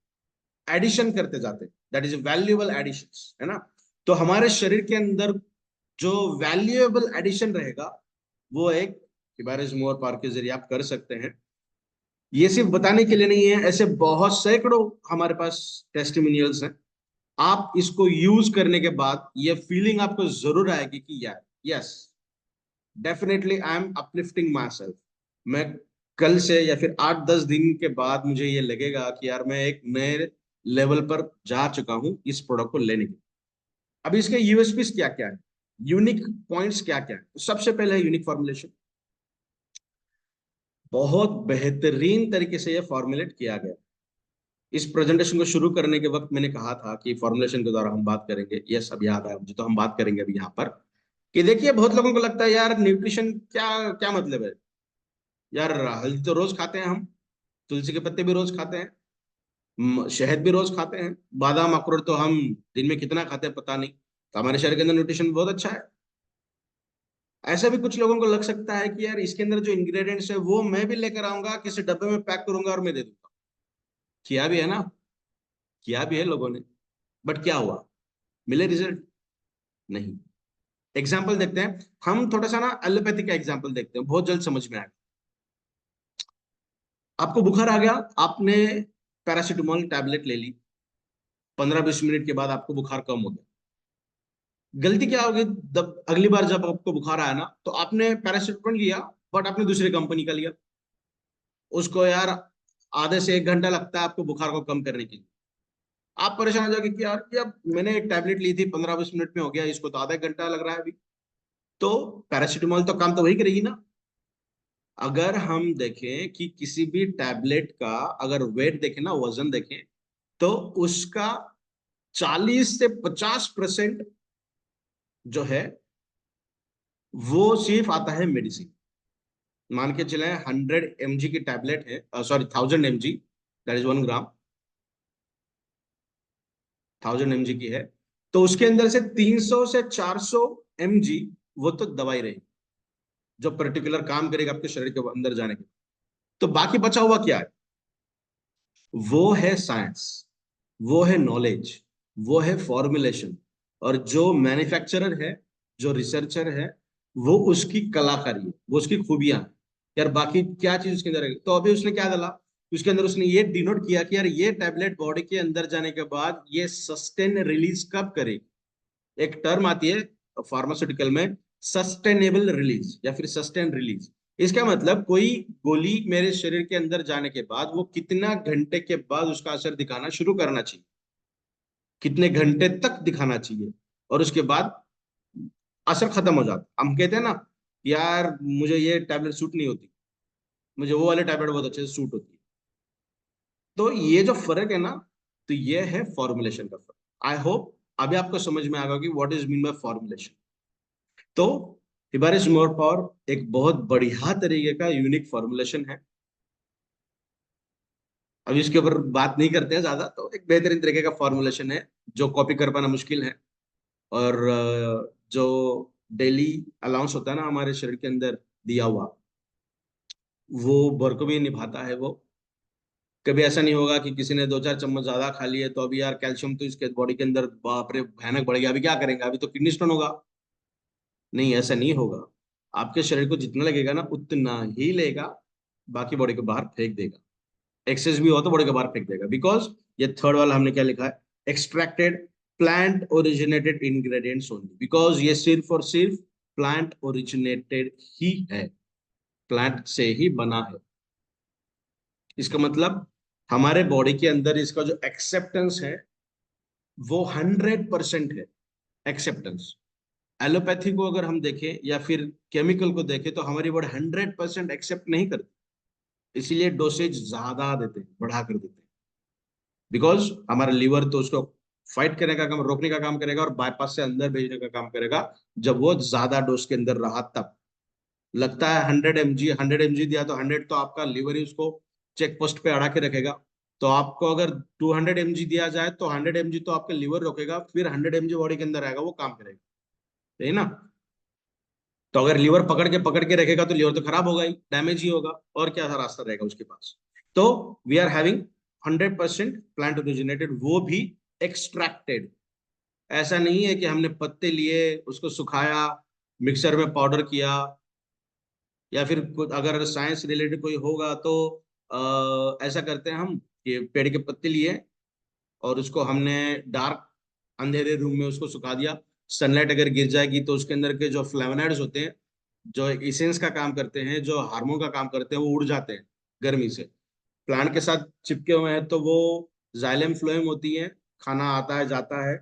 एडिशन करते जाते हैं, दैट इज वैल्यूएबल एडिशंस, है ना। तो हमारे शरीर के अंदर जो वैल्यूएबल एडिशन रहेगा, वो एक हिबार इज मोर पार के जरिए आप कर सकते हैं। ये सिर्फ बताने के लिए नहीं है, ऐसे बहुत सैकड़ों हमारे पास टेस्टिमोनियल्स हैं। आप इसको यूज करने के बाद ये फीलिंग आपको जरूर आएगी कि यार yes, definitely I am uplifting my self. मैं कल से या फिर 8-10 दिन के बाद मुझे ये लगेगा कि यार मैं एक नए लेवल पर जा चुका हूं इस प्रोडक्ट को लेने के। अब इसके यूएसपीस क्या क्या है, यूनिक पॉइंट्स क्या क्या है? तो सबसे पहले है यूनिक फॉर्मुलेशन। बहुत बेहतरीन तरीके से ये फॉर्मुलेट किया गया। इस प्रेजेंटेशन को शुरू करने के वक्त मैंने कहा था कि फॉर्मुलेशन के द्वारा हम बात करेंगे, यस अब याद आया मुझे, तो हम बात करेंगे अभी यहाँ पर कि देखिए बहुत लोगों को लगता है यार न्यूट्रिशन क्या क्या मतलब है, यार हल्दी तो रोज खाते हैं हम, तुलसी के पत्ते भी रोज खाते हैं, शहद भी रोज खाते हैं, बादाम अखरोट तो हम दिन में कितना खाते हैं पता नहीं, तो हमारे शरीर के अंदर न्यूट्रिशन बहुत अच्छा है। ऐसा भी कुछ लोगों को लग सकता है कि यार इसके अंदर जो इंग्रेडिएंट्स है वो मैं भी लेकर आऊंगा, किसी डब्बे में पैक करूंगा और मैं दे दूंगा। किया भी है ना, किया भी है लोगों ने, बट क्या हुआ, मिले रिजल्ट? नहीं। एग्जाम्पल देखते हैं, हम थोड़ा सा ना एलोपैथी का एग्जाम्पल देखते हैं, बहुत जल्द समझ में आएगा। आपको बुखार आ गया, आपने पैरासीटामोल टैबलेट ले ली, 15-20 मिनट के बाद आपको बुखार कम हो गया। गलती क्या होगी, जब अगली बार जब आपको बुखार आया ना, तो आपने पैरासीटामोल लिया, बट आपने दूसरी कंपनी का लिया। उसको यार आधे से 1 घंटा लगता है आपको बुखार को कम करने के लिए। आप परेशान हो जाओगे कि यार ये अब मैंने एक टैबलेट ली थी, 15-20 मिनट में हो गया, इसको तो आधा 1 घंटा लग रहा है अभी। तो पैरासीटामोल तो काम तो वही करेगी ना। अगर हम देखें कि किसी भी टैबलेट का अगर वेट देखें ना, वजन देखें, तो उसका 40 से 50% जो है वो सिर्फ आता है मेडिसिन। मान के चले 100 mg की टैबलेट है, sorry 1000 mg, that is 1 gram, 1000 mg की है, तो उसके अंदर से 300 से 400 mg वो तो दवाई रहेगी जो पर्टिकुलर काम करेगा आपके शरीर के अंदर जाने के। तो बाकी बचा हुआ क्या है? वो है साइंस, वो है नॉलेज, वो है फॉर्मुलेशन, और जो मैन्युफैक्चरर है, जो रिसर्चर है, वो उसकी कलाकारी है, वो उसकी खूबियां हैं। यार बाकी क्या चीज उसके अंदर है? तो अभी उसने क्या डाला, उसके अंदर उसने ये डिनोट किया कि यार ये टैबलेट बॉडी के अंदर जाने के बाद ये सस्टेन रिलीज कब करेगी। एक टर्म आती है फार्मास्यूटिकल में, सस्टेनेबल रिलीज या फिर सस्टेन रिलीज। इसका मतलब कोई गोली मेरे शरीर के अंदर जाने के बाद वो कितना घंटे के बाद उसका असर दिखाना शुरू करना चाहिए, कितने घंटे तक दिखाना चाहिए, और उसके बाद असर खत्म हो जाता। हम कहते हैं ना, यार मुझे ये टैबलेट सूट नहीं होती, मुझे वो वाले टैबलेट बहुत अच्छे से सूट होती है। तो ये जो फर्क है ना, तो ये है फॉर्मुलेशन का फर्क। आई होप अभी आपको समझ में आ गया कि what is mean by formulation. तो हिबारिस मोर पावर एक बहुत बढ़िया तरीके का यूनिक फॉर्मुलेशन है। अभी इसके ऊपर बात नहीं करते हैं ज्यादा, तो एक बेहतरीन तरीके का फॉर्मुलेशन है जो कॉपी कर पाना मुश्किल है। और जो डेली अलाउंस होता है ना हमारे शरीर के अंदर दिया हुआ, वो बखूबी निभाता है वो। कभी ऐसा नहीं होगा कि किसी ने 2-4 चम्मच ज्यादा खा लिए तो अभी यार कैल्शियम तो इसके बॉडी के अंदर बाप रे भयानक बढ़ गया, अभी क्या करेंगे, अभी तो किडनी स्टोन होगा। नहीं, ऐसा नहीं होगा। आपके शरीर को जितना लगेगा ना उतना ही लेगा, बाकी बॉडी को बाहर फेंक देगा। एक्सेस भी हो तो बॉडी को बाहर फेंक देगा, बिकॉज ये थर्ड वाला हमने क्या लिखा है, extracted plant originated ingredients only, because ये सिर्फ और सिर्फ प्लांट ओरिजिनेटेड ही है, प्लांट से ही बना है। इसका मतलब हमारे बॉडी के अंदर इसका जो एक्सेप्टेंस है वो 100% है, एक्सेप्टेंस। एलोपैथी को अगर हम देखें या फिर केमिकल को देखें तो हमारी बॉडी 100% एक्सेप्ट नहीं करती, इसीलिए डोसेज ज्यादा देते हैं, बढ़ा कर देते हैं। बिकॉज हमारा लीवर तो उसको फाइट करने का काम, रोकने का काम करेगा और बाईपास से अंदर भेजने का काम करेगा, जब वो ज्यादा डोज के अंदर रहा तब। लगता है 100 mg, 100 mg दिया तो 100 तो आपका लीवर ही उसको चेक पोस्ट पे अड़ा के रखेगा। तो आपको अगर 200 mg दिया जाए तो 100 mg तो आपका लीवर रोकेगा, फिर 100 mg बॉडी के अंदर आएगा, वो काम करेगा, सही ना। तो अगर लीवर पकड़ के रखेगा तो लीवर तो खराब होगा ही, डैमेज ही होगा, और क्या रास्ता रहेगा उसके पास। तो we are having 100% plant originated, वो भी एक्सट्रैक्टेड। ऐसा नहीं है कि हमने पत्ते लिए, उसको सुखाया, मिक्सर में पाउडर किया, या फिर कुछ अगर साइंस रिलेटेड कोई होगा तो ऐसा करते हैं हम कि पेड़ के पत्ते लिए और उसको हमने डार्क अंधेरे रूम में उसको सुखा दिया। सनलाइट अगर गिर जाएगी तो उसके अंदर के जो फ्लेवोनॉइड्स होते हैं, जो इसेंस का काम करते हैं, जो हार्मोन का काम करते हैं, वो उड़ जाते हैं गर्मी से। प्लांट के साथ चिपके हुए हैं तो वो जाइलम फ्लोएम होती है, खाना आता है जाता है,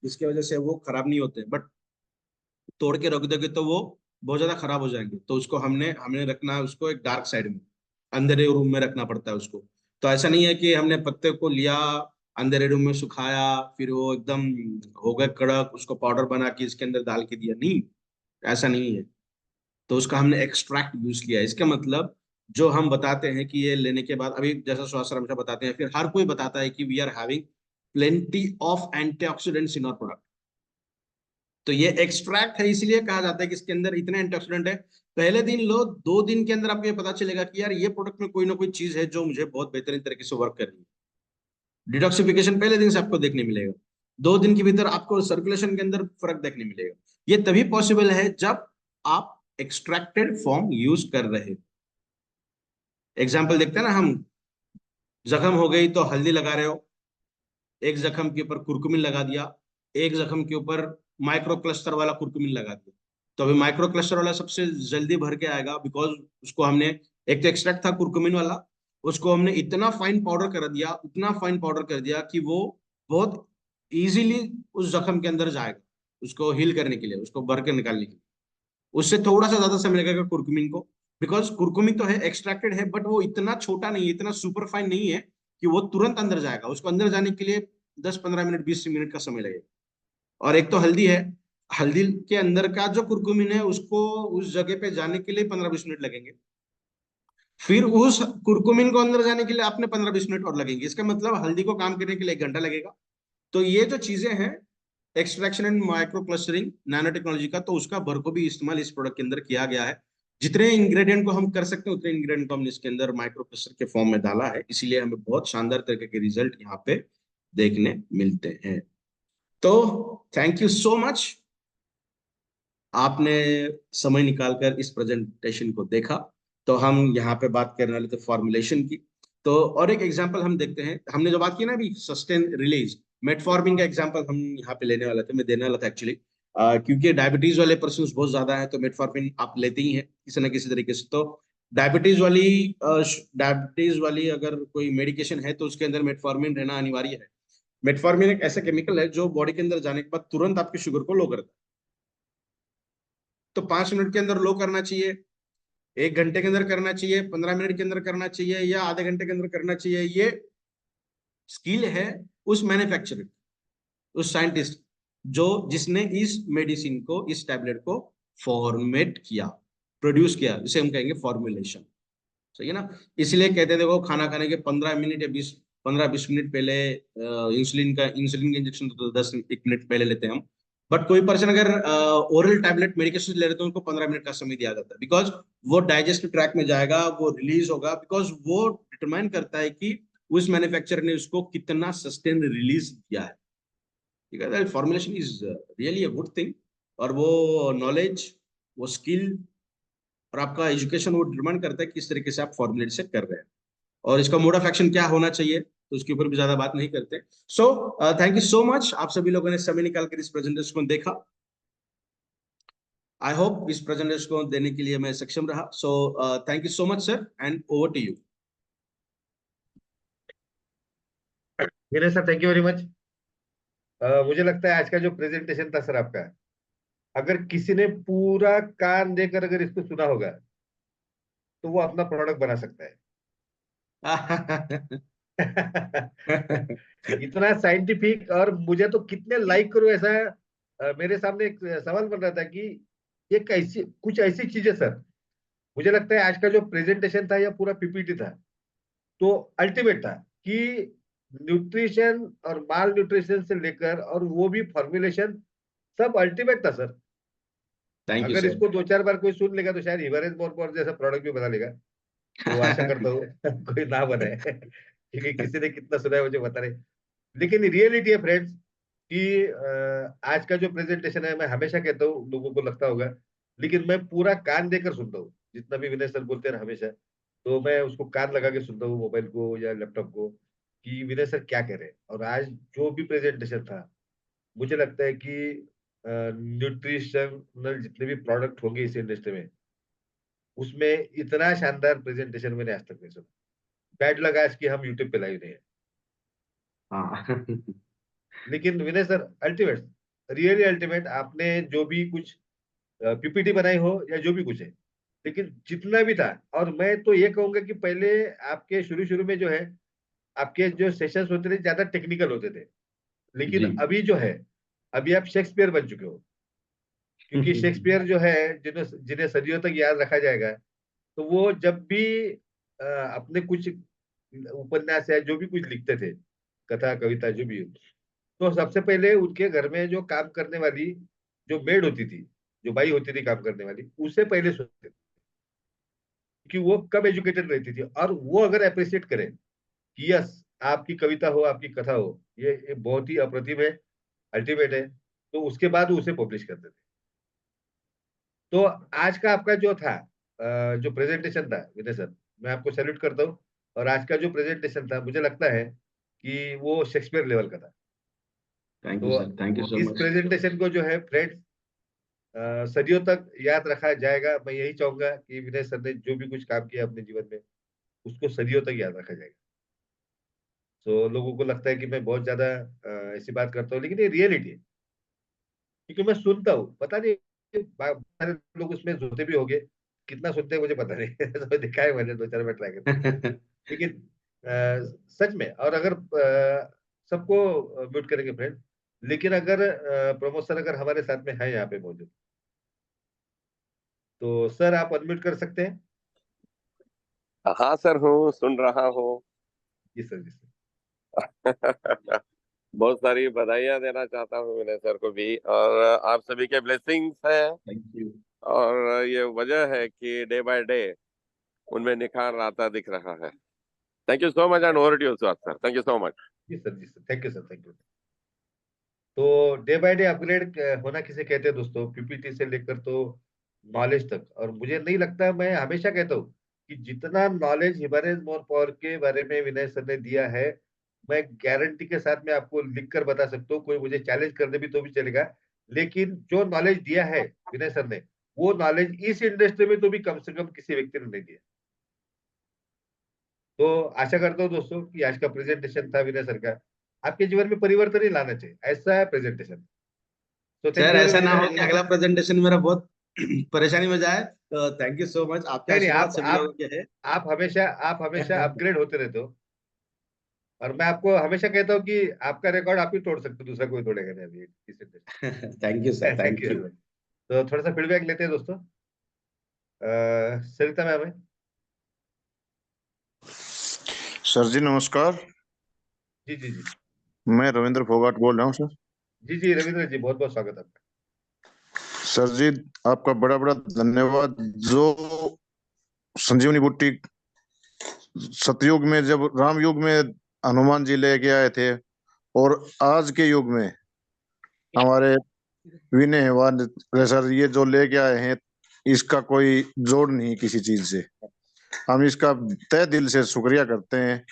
इसकी वजह से वो खराब नहीं होते। बट तोड़ के रख दोगे तो वो बहुत ज्यादा खराब हो जाएंगे, तो उसको हमने हमने रखना है उसको एक डार्क साइड में, अंधेरे रूम में रखना पड़ता है उसको। तो ऐसा नहीं है कि हमने पत्ते को लिया, अंधेरे रूम में सुखाया, फिर वो एकदम हो गए कड़क, उसको पाउडर बना के इसके अंदर डाल के दिया, नहीं, ऐसा नहीं है। तो उसका हमने एक्सट्रैक्ट यूज किया। इसका मतलब जो हम बताते हैं कि ये लेने के बाद, अभी जैसा स्वास्थ्य हमेशा बताते हैं, फिर हर कोई बताता है कि we are having plenty of antioxidants in our product. तो ये एक्सट्रैक्ट है इसलिए कहा जाता है कि इसके अंदर इतने एंटीऑक्सीडेंट है। पहले दिन लो, 2 दिन के अंदर आपको ये पता चलेगा कि यार ये प्रोडक्ट में कोई ना कोई चीज है जो मुझे बहुत बेहतरीन तरीके से वर्क कर रही है। डिटॉक्सिफिकेशन पहले दिन से आपको देखने मिलेगा, 2 दिन के भीतर आपको सर्कुलेशन के अंदर फर्क देखने मिलेगा। ये तभी पॉसिबल है जब आप एक्सट्रैक्टेड फॉर्म यूज कर रहे हो। एग्जाम्पल देखते हैं ना हम, जख्म हो गई तो हल्दी लगा रहे हो, एक जख्म के ऊपर कुरकुमिन लगा दिया, एक जख्म के ऊपर माइक्रो क्लस्टर वाला कुरकुमिन लगा दिया। तो अभी माइक्रो क्लस्टर वाला सबसे जल्दी भर के आएगा, बिकॉज उसको हमने, एक तो एक्सट्रैक्ट था कुरकुमिन वाला, उसको हमने इतना फाइन पाउडर कर दिया, उतना फाइन पाउडर कर दिया कि वो बहुत इजीली उस जख्म के अंदर जाएगा, उसको हील करने के लिए, उसको भर के निकालने के लिए। उससे थोड़ा सा ज्यादा समय लगेगा कुरकुमिन को, बिकॉज कुरकुमिन तो है, एक्सट्रैक्टेड है, बट वो इतना छोटा नहीं है, इतना सुपर फाइन नहीं है कि वो तुरंत अंदर जाएगा। उसको अंदर जाने के लिए 10-15 मिनट, 20 मिनट का समय लगेगा। और एक तो हल्दी है, हल्दी के अंदर का जो कुरकुमिन है उसको उस जगह पे जाने के लिए 15-20 मिनट लगेंगे। फिर उस कुरकुमिन को अंदर जाने के लिए आपने 15-20 मिनट और लगेंगे। इसका मतलब हल्दी को काम करने के लिए 1 घंटा लगेगा। तो ये जो चीजें हैं, extraction and micro clustering nano technology का, तो उसका भरपूर इस्तेमाल इस प्रोडक्ट के अंदर किया गया है। जितने इंग्रेडिएंट को हम कर सकते हैं उतने इंग्रेडिएंट को हमने इसके अंदर माइक्रो क्लस्टर के फॉर्म में डाला है, इसीलिए हमें बहुत शानदार तरीके के रिजल्ट यहाँ पे देखने मिलते हैं। तो थैंक यू सो मच, आपने समय निकालकर इस प्रेजेंटेशन को देखा। तो हम यहाँ पे बात करने वाले थे फॉर्मुलेशन की। तो और एक एग्जांपल हम देखते हैं, हमने जो बात की ना अभी सस्टेन रिलीज, मेटफॉर्मिन का एग्जांपल हम यहाँ पे लेने वाले थे, मैं देने वाला था एक्चुअली। क्योंकि डायबिटीज वाले पर्सन बहुत ज्यादा है, तो मेटफॉर्मिन आप लेते ही हैं किसी ना किसी तरीके से। तो डायबिटीज वाली डायबिटीज वाली अगर कोई मेडिकेशन है तो उसके अंदर मेटफॉर्मिन रहना अनिवार्य है। मेटफॉर्मिन एक ऐसा केमिकल है जो बॉडी के अंदर जाने के बाद तुरंत आपकी शुगर को लो करता है। तो 5 मिनट के अंदर लो करना चाहिए, 1 घंटे के अंदर करना चाहिए, 15 मिनट के अंदर करना चाहिए, या आधे घंटे के अंदर करना चाहिए, ये स्किल है उस मैन्युफैक्चरर, उस साइंटिस्ट जो जिसने इस मेडिसिन को, इस टैबलेट को फॉर्मेट किया, प्रोड्यूस किया, इसे हम कहेंगे फॉर्मुलेशन। सही है ना। इसलिए कहते हैं देखो, खाना खाने के 15 मिनट या 15-20 मिनट पहले इंसुलिन का इंजेक्शन तो 10-1 मिनट पहले लेते हैं हम। बट कोई पर्सन अगर ओरल टैबलेट मेडिकेशन ले रहे हैं तो उनको 15 मिनट का समय दिया जाता है, बिकॉज वो डाइजेस्टिव ट्रैक में जाएगा, वो रिलीज होगा, बिकॉज वो डिटरमाइन करता है कि उस मैन्युफैक्चरर ने उसको कितना सस्टेन रिलीज दिया है। ठीक है, formulation is really a good thing. और वो नॉलेज, वो स्किल और आपका एजुकेशन वो डिटरमाइन करता है कि किस तरीके से आप फॉर्मुलेट से कर रहे हैं, और इसका मोड ऑफ एक्शन क्या होना चाहिए, तो उसके ऊपर भी ज्यादा बात नहीं करते। सो थैंक यू सो मच, आप सभी लोगों ने समय निकाल कर इस प्रेजेंटेशन को देखा। आई होप इस प्रेजेंटेशन को देने के लिए मैं सक्षम रहा। So thank you so much sir, and over to you. Vinay sir, thank you very much. मुझे लगता है आज का जो प्रेजेंटेशन था सर आपका, अगर किसी ने पूरा कान देकर अगर इसको सुना होगा तो वो अपना प्रोडक्ट बना सकता है। इतना साइंटिफिक, और मुझे तो कितने लाइक करो ऐसा। मेरे सामने एक सवाल बन रहा था कि ये कैसी कुछ ऐसी चीजें सर। मुझे लगता है आज का जो प्रेजेंटेशन था या पूरा पीपीटी था, तो अल्टीमेट था कि न्यूट्रिशन और माल न्यूट्रिशन से लेकर और वो भी फॉर्मुलेशन, सब अल्टीमेट था सर। थैंक यू अगर सर। इसको 2-4 बार कोई सुन लेगा तो शायद हिवरेज मोर जैसा प्रोडक्ट भी बना लेगा। तो आशा करता हूँ कोई ना बने, क्योंकि किसी ने कितना सुना है मुझे पता नहीं। लेकिन रियलिटी है फ्रेंड्स कि आज का जो प्रेजेंटेशन है, मैं हमेशा कहता हूँ, लोगों को लगता होगा, लेकिन मैं पूरा कान देकर सुनता हूँ। जितना भी विनय सर बोलते हैं हमेशा, तो मैं उसको कान लगा के सुनता हूँ, मोबाइल को या लैपटॉप को, कि विनय सर क्या कह रहे हैं। और आज जो भी प्रेजेंटेशन था, मुझे लगता है कि न्यूट्रिशनल जितने भी प्रोडक्ट होंगे इस इंडस्ट्री में, उसमें इतना शानदार प्रेजेंटेशन मैंने आज तक नहीं सुना। बैड लगा आज कि हम यूट्यूब पे लाइव नहीं है। हाँ। लेकिन विनय सर, अल्टीमेट, रियली अल्टीमेट, आपने जो भी कुछ पीपीटी बनाई हो या जो भी कुछ है, लेकिन जितना भी था, और मैं तो ये कहूंगा कि पहले आपके शुरू शुरू में जो है, आपके जो सेशंस होते थे ज्यादा टेक्निकल होते थे। लेकिन जी। अभी जो है, अभी आप शेक्सपियर बन चुके हो। क्योंकि शेक्सपियर जो है, जिन्हें जिन्हें सदियों तक याद रखा जाएगा, तो वो जब भी अपने कुछ उपन्यास या जो भी कुछ लिखते थे, कथा कविता जो भी हो, तो सबसे पहले उनके घर में जो काम करने वाली जो मेड होती थी, जो बाई होती थी काम करने वाली, उसे पहले सुनते थे कि वो कब एजुकेटेड रहती थी, और वो अगर अप्रिशिएट करें कि यस, आपकी कविता हो, आपकी कथा हो, ये बहुत ही अप्रतिम है, अल्टीमेट है, तो उसके बाद वो उसे पब्लिश करते थे। तो आज का आपका जो था, जो प्रेजेंटेशन था विनय सर, मैं आपको सैल्यूट करता हूँ। और आज का जो प्रेजेंटेशन था, मुझे लगता है कि वो शेक्सपियर लेवल का था। थैंक यू तो सर, थैंक यू सो इस मच। प्रेजेंटेशन को जो है फ्रेंड्स, सदियों तक याद रखा जाएगा। मैं यही चाहूंगा कि विनय सर ने जो भी कुछ काम किया अपने जीवन में, उसको सदियों तक याद रखा जाएगा। तो लोगों को लगता है कि मैं बहुत ज्यादा ऐसी बात करता हूँ, लेकिन ये रियलिटी है। क्योंकि मैं सुनता हूँ, पता नहीं सारे लोग उसमें सुनते भी होंगे, कितना सुनते हैं मुझे पता नहीं। तो देखा है मैंने 2-4 बार ट्राई करके। लेकिन सच में, और अगर सबको म्यूट करेंगे फ्रेंड, लेकिन अगर प्रमोद सर अगर हमारे साथ में है यहाँ पे मौजूद, तो सर आप अनम्यूट कर सकते हैं। हाँ सर, हूँ, सुन रहा हूँ। जी सर, जी सर। बहुत सारी बधाइयाँ देना चाहता हूँ विनय सर को भी, और आप सभी के ब्लेसिंग्स है, थैंक यू। और ये वजह है कि डे बाय डे उनमें निखार आता दिख रहा है। Thank you so much and over to you sir, thank you so much. जी सर, जी sir, thank you sir, thank you. तो डे बाय डे अपग्रेड होना किसे कहते हैं दोस्तों, पीपीटी से लेकर तो नॉलेज तक। और मुझे नहीं लगता, मैं हमेशा कहता हूँ कि जितना नॉलेज हिमालय मोर पावर के बारे में विनय सर ने दिया है, मैं गारंटी के साथ में आपको लिख कर बता सकता हूँ, कोई मुझे चैलेंज कर दे भी तो भी चलेगा। लेकिन जो नॉलेज दिया है विनय सर ने, वो नॉलेज इस इंडस्ट्री में तो भी कम से कम किसी व्यक्ति ने नहीं दिया। तो आशा करता हूँ दोस्तों कि आज का प्रेजेंटेशन था विनय सर का, आपके जीवन में परिवर्तन ही लाना चाहिए, ऐसा है प्रेजेंटेशन। तो थैंक सर यू ऐसा वेरी ना हो मच। कि अगला प्रेजेंटेशन मेरा बहुत परेशानी में जाए, तो थैंक यू सो मच, आपके नहीं नहीं, आशीर्वाद सभी लोगों के है। आप हमेशा अपग्रेड होते रहते हो। और मैं आपको हमेशा कहता हूँ कि आपका रिकॉर्ड आप ही तोड़ सकते हो, दूसरा कोई तोड़ेगा नहीं अभी इस इंडस्ट्री थैंक यू सर, में। Thank thank you you. Very much. तो थोड़ा सा फीडबैक लेते हैं दोस्तों। सरिता मैम है। सर जी नमस्कार। जी जी जी। मैं रविंद्र फोगाट बोल रहा हूँ सर। जी जी रविंद्र जी, बहुत बहुत स्वागत आपका। सर जी आपका बड़ा बड़ा धन्यवाद। जो संजीवनी बूटी सतयुग में, जब राम युग में हनुमान जी लेके आए थे, और आज के युग में हमारे विनय हेवान सर ये जो लेके आए हैं, इसका कोई जोड़ नहीं किसी चीज से। हम इसका तहे दिल से शुक्रिया करते हैं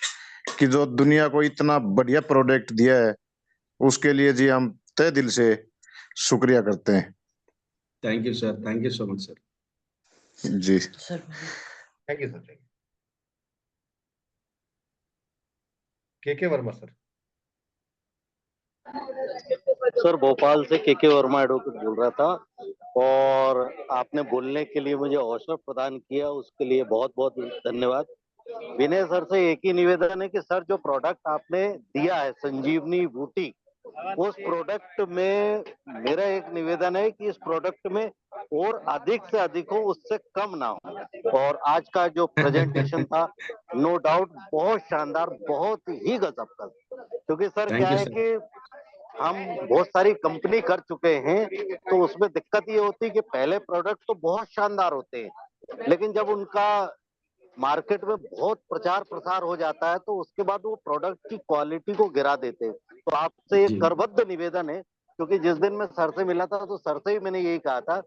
कि जो दुनिया को इतना बढ़िया प्रोडक्ट दिया है, उसके लिए जी हम तहे दिल से शुक्रिया करते हैं thank you sir, thank you so much sir. जी। Thank you sir, thank you. K Varma sir. Sir Bhopal से के वर्मा एडवोकेट बोल रहा था, और आपने बोलने के लिए मुझे अवसर प्रदान किया, उसके लिए बहुत बहुत धन्यवाद। विनय सर से एक ही निवेदन है कि सर जो प्रोडक्ट आपने दिया है संजीवनी बूटी, उस प्रोडक्ट में मेरा एक निवेदन है कि इस प्रोडक्ट में और अधिक से अधिक हो, उससे कम ना हो। और आज का जो प्रेजेंटेशन था, नो डाउट बहुत शानदार, बहुत ही गजब का। क्योंकि सर क्या थैंक यू है सर। कि हम बहुत सारी कंपनी कर चुके हैं, तो उसमें दिक्कत ये होती है कि पहले प्रोडक्ट तो बहुत शानदार होते हैं, लेकिन जब उनका मार्केट में बहुत प्रचार प्रसार हो जाता है, तो उसके बाद वो प्रोडक्ट की क्वालिटी को गिरा देते हैं। तो आपसे एक जी करबद्ध निवेदन है, क्योंकि जिस दिन मैं सर से मिला था, तो सर से ही मैंने यही कहा था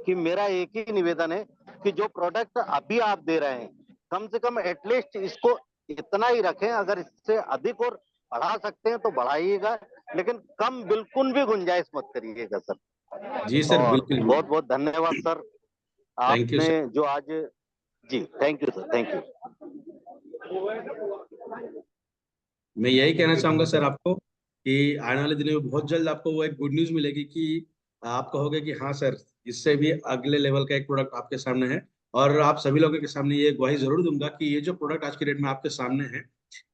कि मेरा एक ही निवेदन है कि जो प्रोडक्ट अभी आप दे रहे हैं, कम से कम एटलीस्ट इसको इतना ही रखें। अगर इससे अधिक और बढ़ा सकते हैं तो बढ़ाइएगा, लेकिन कम बिल्कुल भी गुंजाइश मत करिएगा जी सर। सर, और बिल्कुल बहुत बिल्कुल। बहुत धन्यवाद सर, थैंक यू आपने सर। जो आज। जी thank you sir, thank you. मैं यही कहना थैंक यू चाहूंगा विनय सर सर। आपको कि आने वाले दिनों में बहुत जल्द आपको वो एक गुड न्यूज मिलेगी कि आप कहोगे कि हाँ सर, इससे भी अगले लेवल का एक प्रोडक्ट आपके सामने है। और आप सभी लोगों के सामने ये गवाही जरूर दूंगा कि ये जो प्रोडक्ट आज की डेट में आपके सामने है,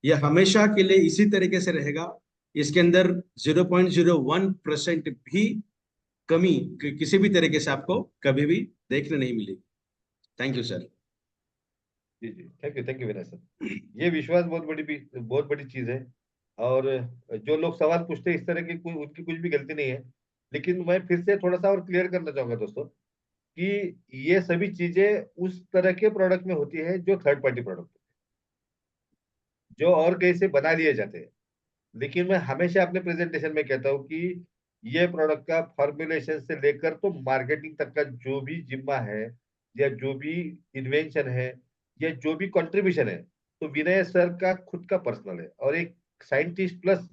ये हमेशा के लिए इसी तरीके से रहेगा। इसके अंदर 0.01% भी कमी किसी भी तरीके से आपको कभी भी देखने नहीं मिलेगी। Thank you sir. जी जी, थैंक यू विनय सर। ये विश्वास बहुत बड़ी चीज है। और जो लोग सवाल पूछते हैं इस तरह की, कोई उनकी कुछ भी गलती नहीं है। लेकिन मैं फिर से थोड़ा सा और क्लियर करना चाहूंगा दोस्तों कि ये सभी चीजें उस तरह के प्रोडक्ट में होती है जो थर्ड पार्टी प्रोडक्ट, जो और कहीं से बना लिए जाते हैं। लेकिन मैं हमेशा अपने प्रेजेंटेशन में कहता हूँ कि ये प्रोडक्ट का फॉर्मुलेशन से लेकर तो मार्केटिंग तक का जो भी जिम्मा है, या जो भी इन्वेंशन है, या जो भी कंट्रीब्यूशन है, तो विनय सर का खुद का पर्सनल है। और एक साइंटिस्ट प्लस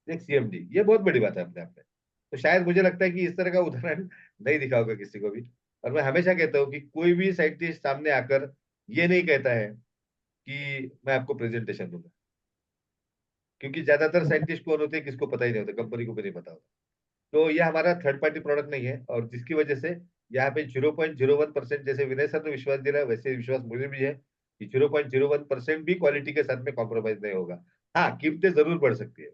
एक सीएमडी, ये बहुत बड़ी बात है अपने आप में। तो शायद मुझे लगता है कि इस तरह का उदाहरण नहीं दिखा होगा किसी को भी। और मैं हमेशा कहता हूँ कि कोई भी साइंटिस्ट सामने आकर ये नहीं कहता है कि मैं आपको प्रेजेंटेशन दूंगा, क्योंकि ज्यादातर साइंटिस्ट कौन होते हैं किसको पता ही नहीं होता, कंपनी को भी नहीं पता होता। तो ये हमारा थर्ड पार्टी प्रोडक्ट नहीं है, और जिसकी वजह से यहाँ पे 0.01%, जैसे विनय सर ने विश्वास दिला है, वैसे विश्वास मुझे भी है कि 0.01% भी क्वालिटी के साथ में कॉम्प्रोमाइज नहीं होगा। हाँ, कीमतें जरूर बढ़ सकती है।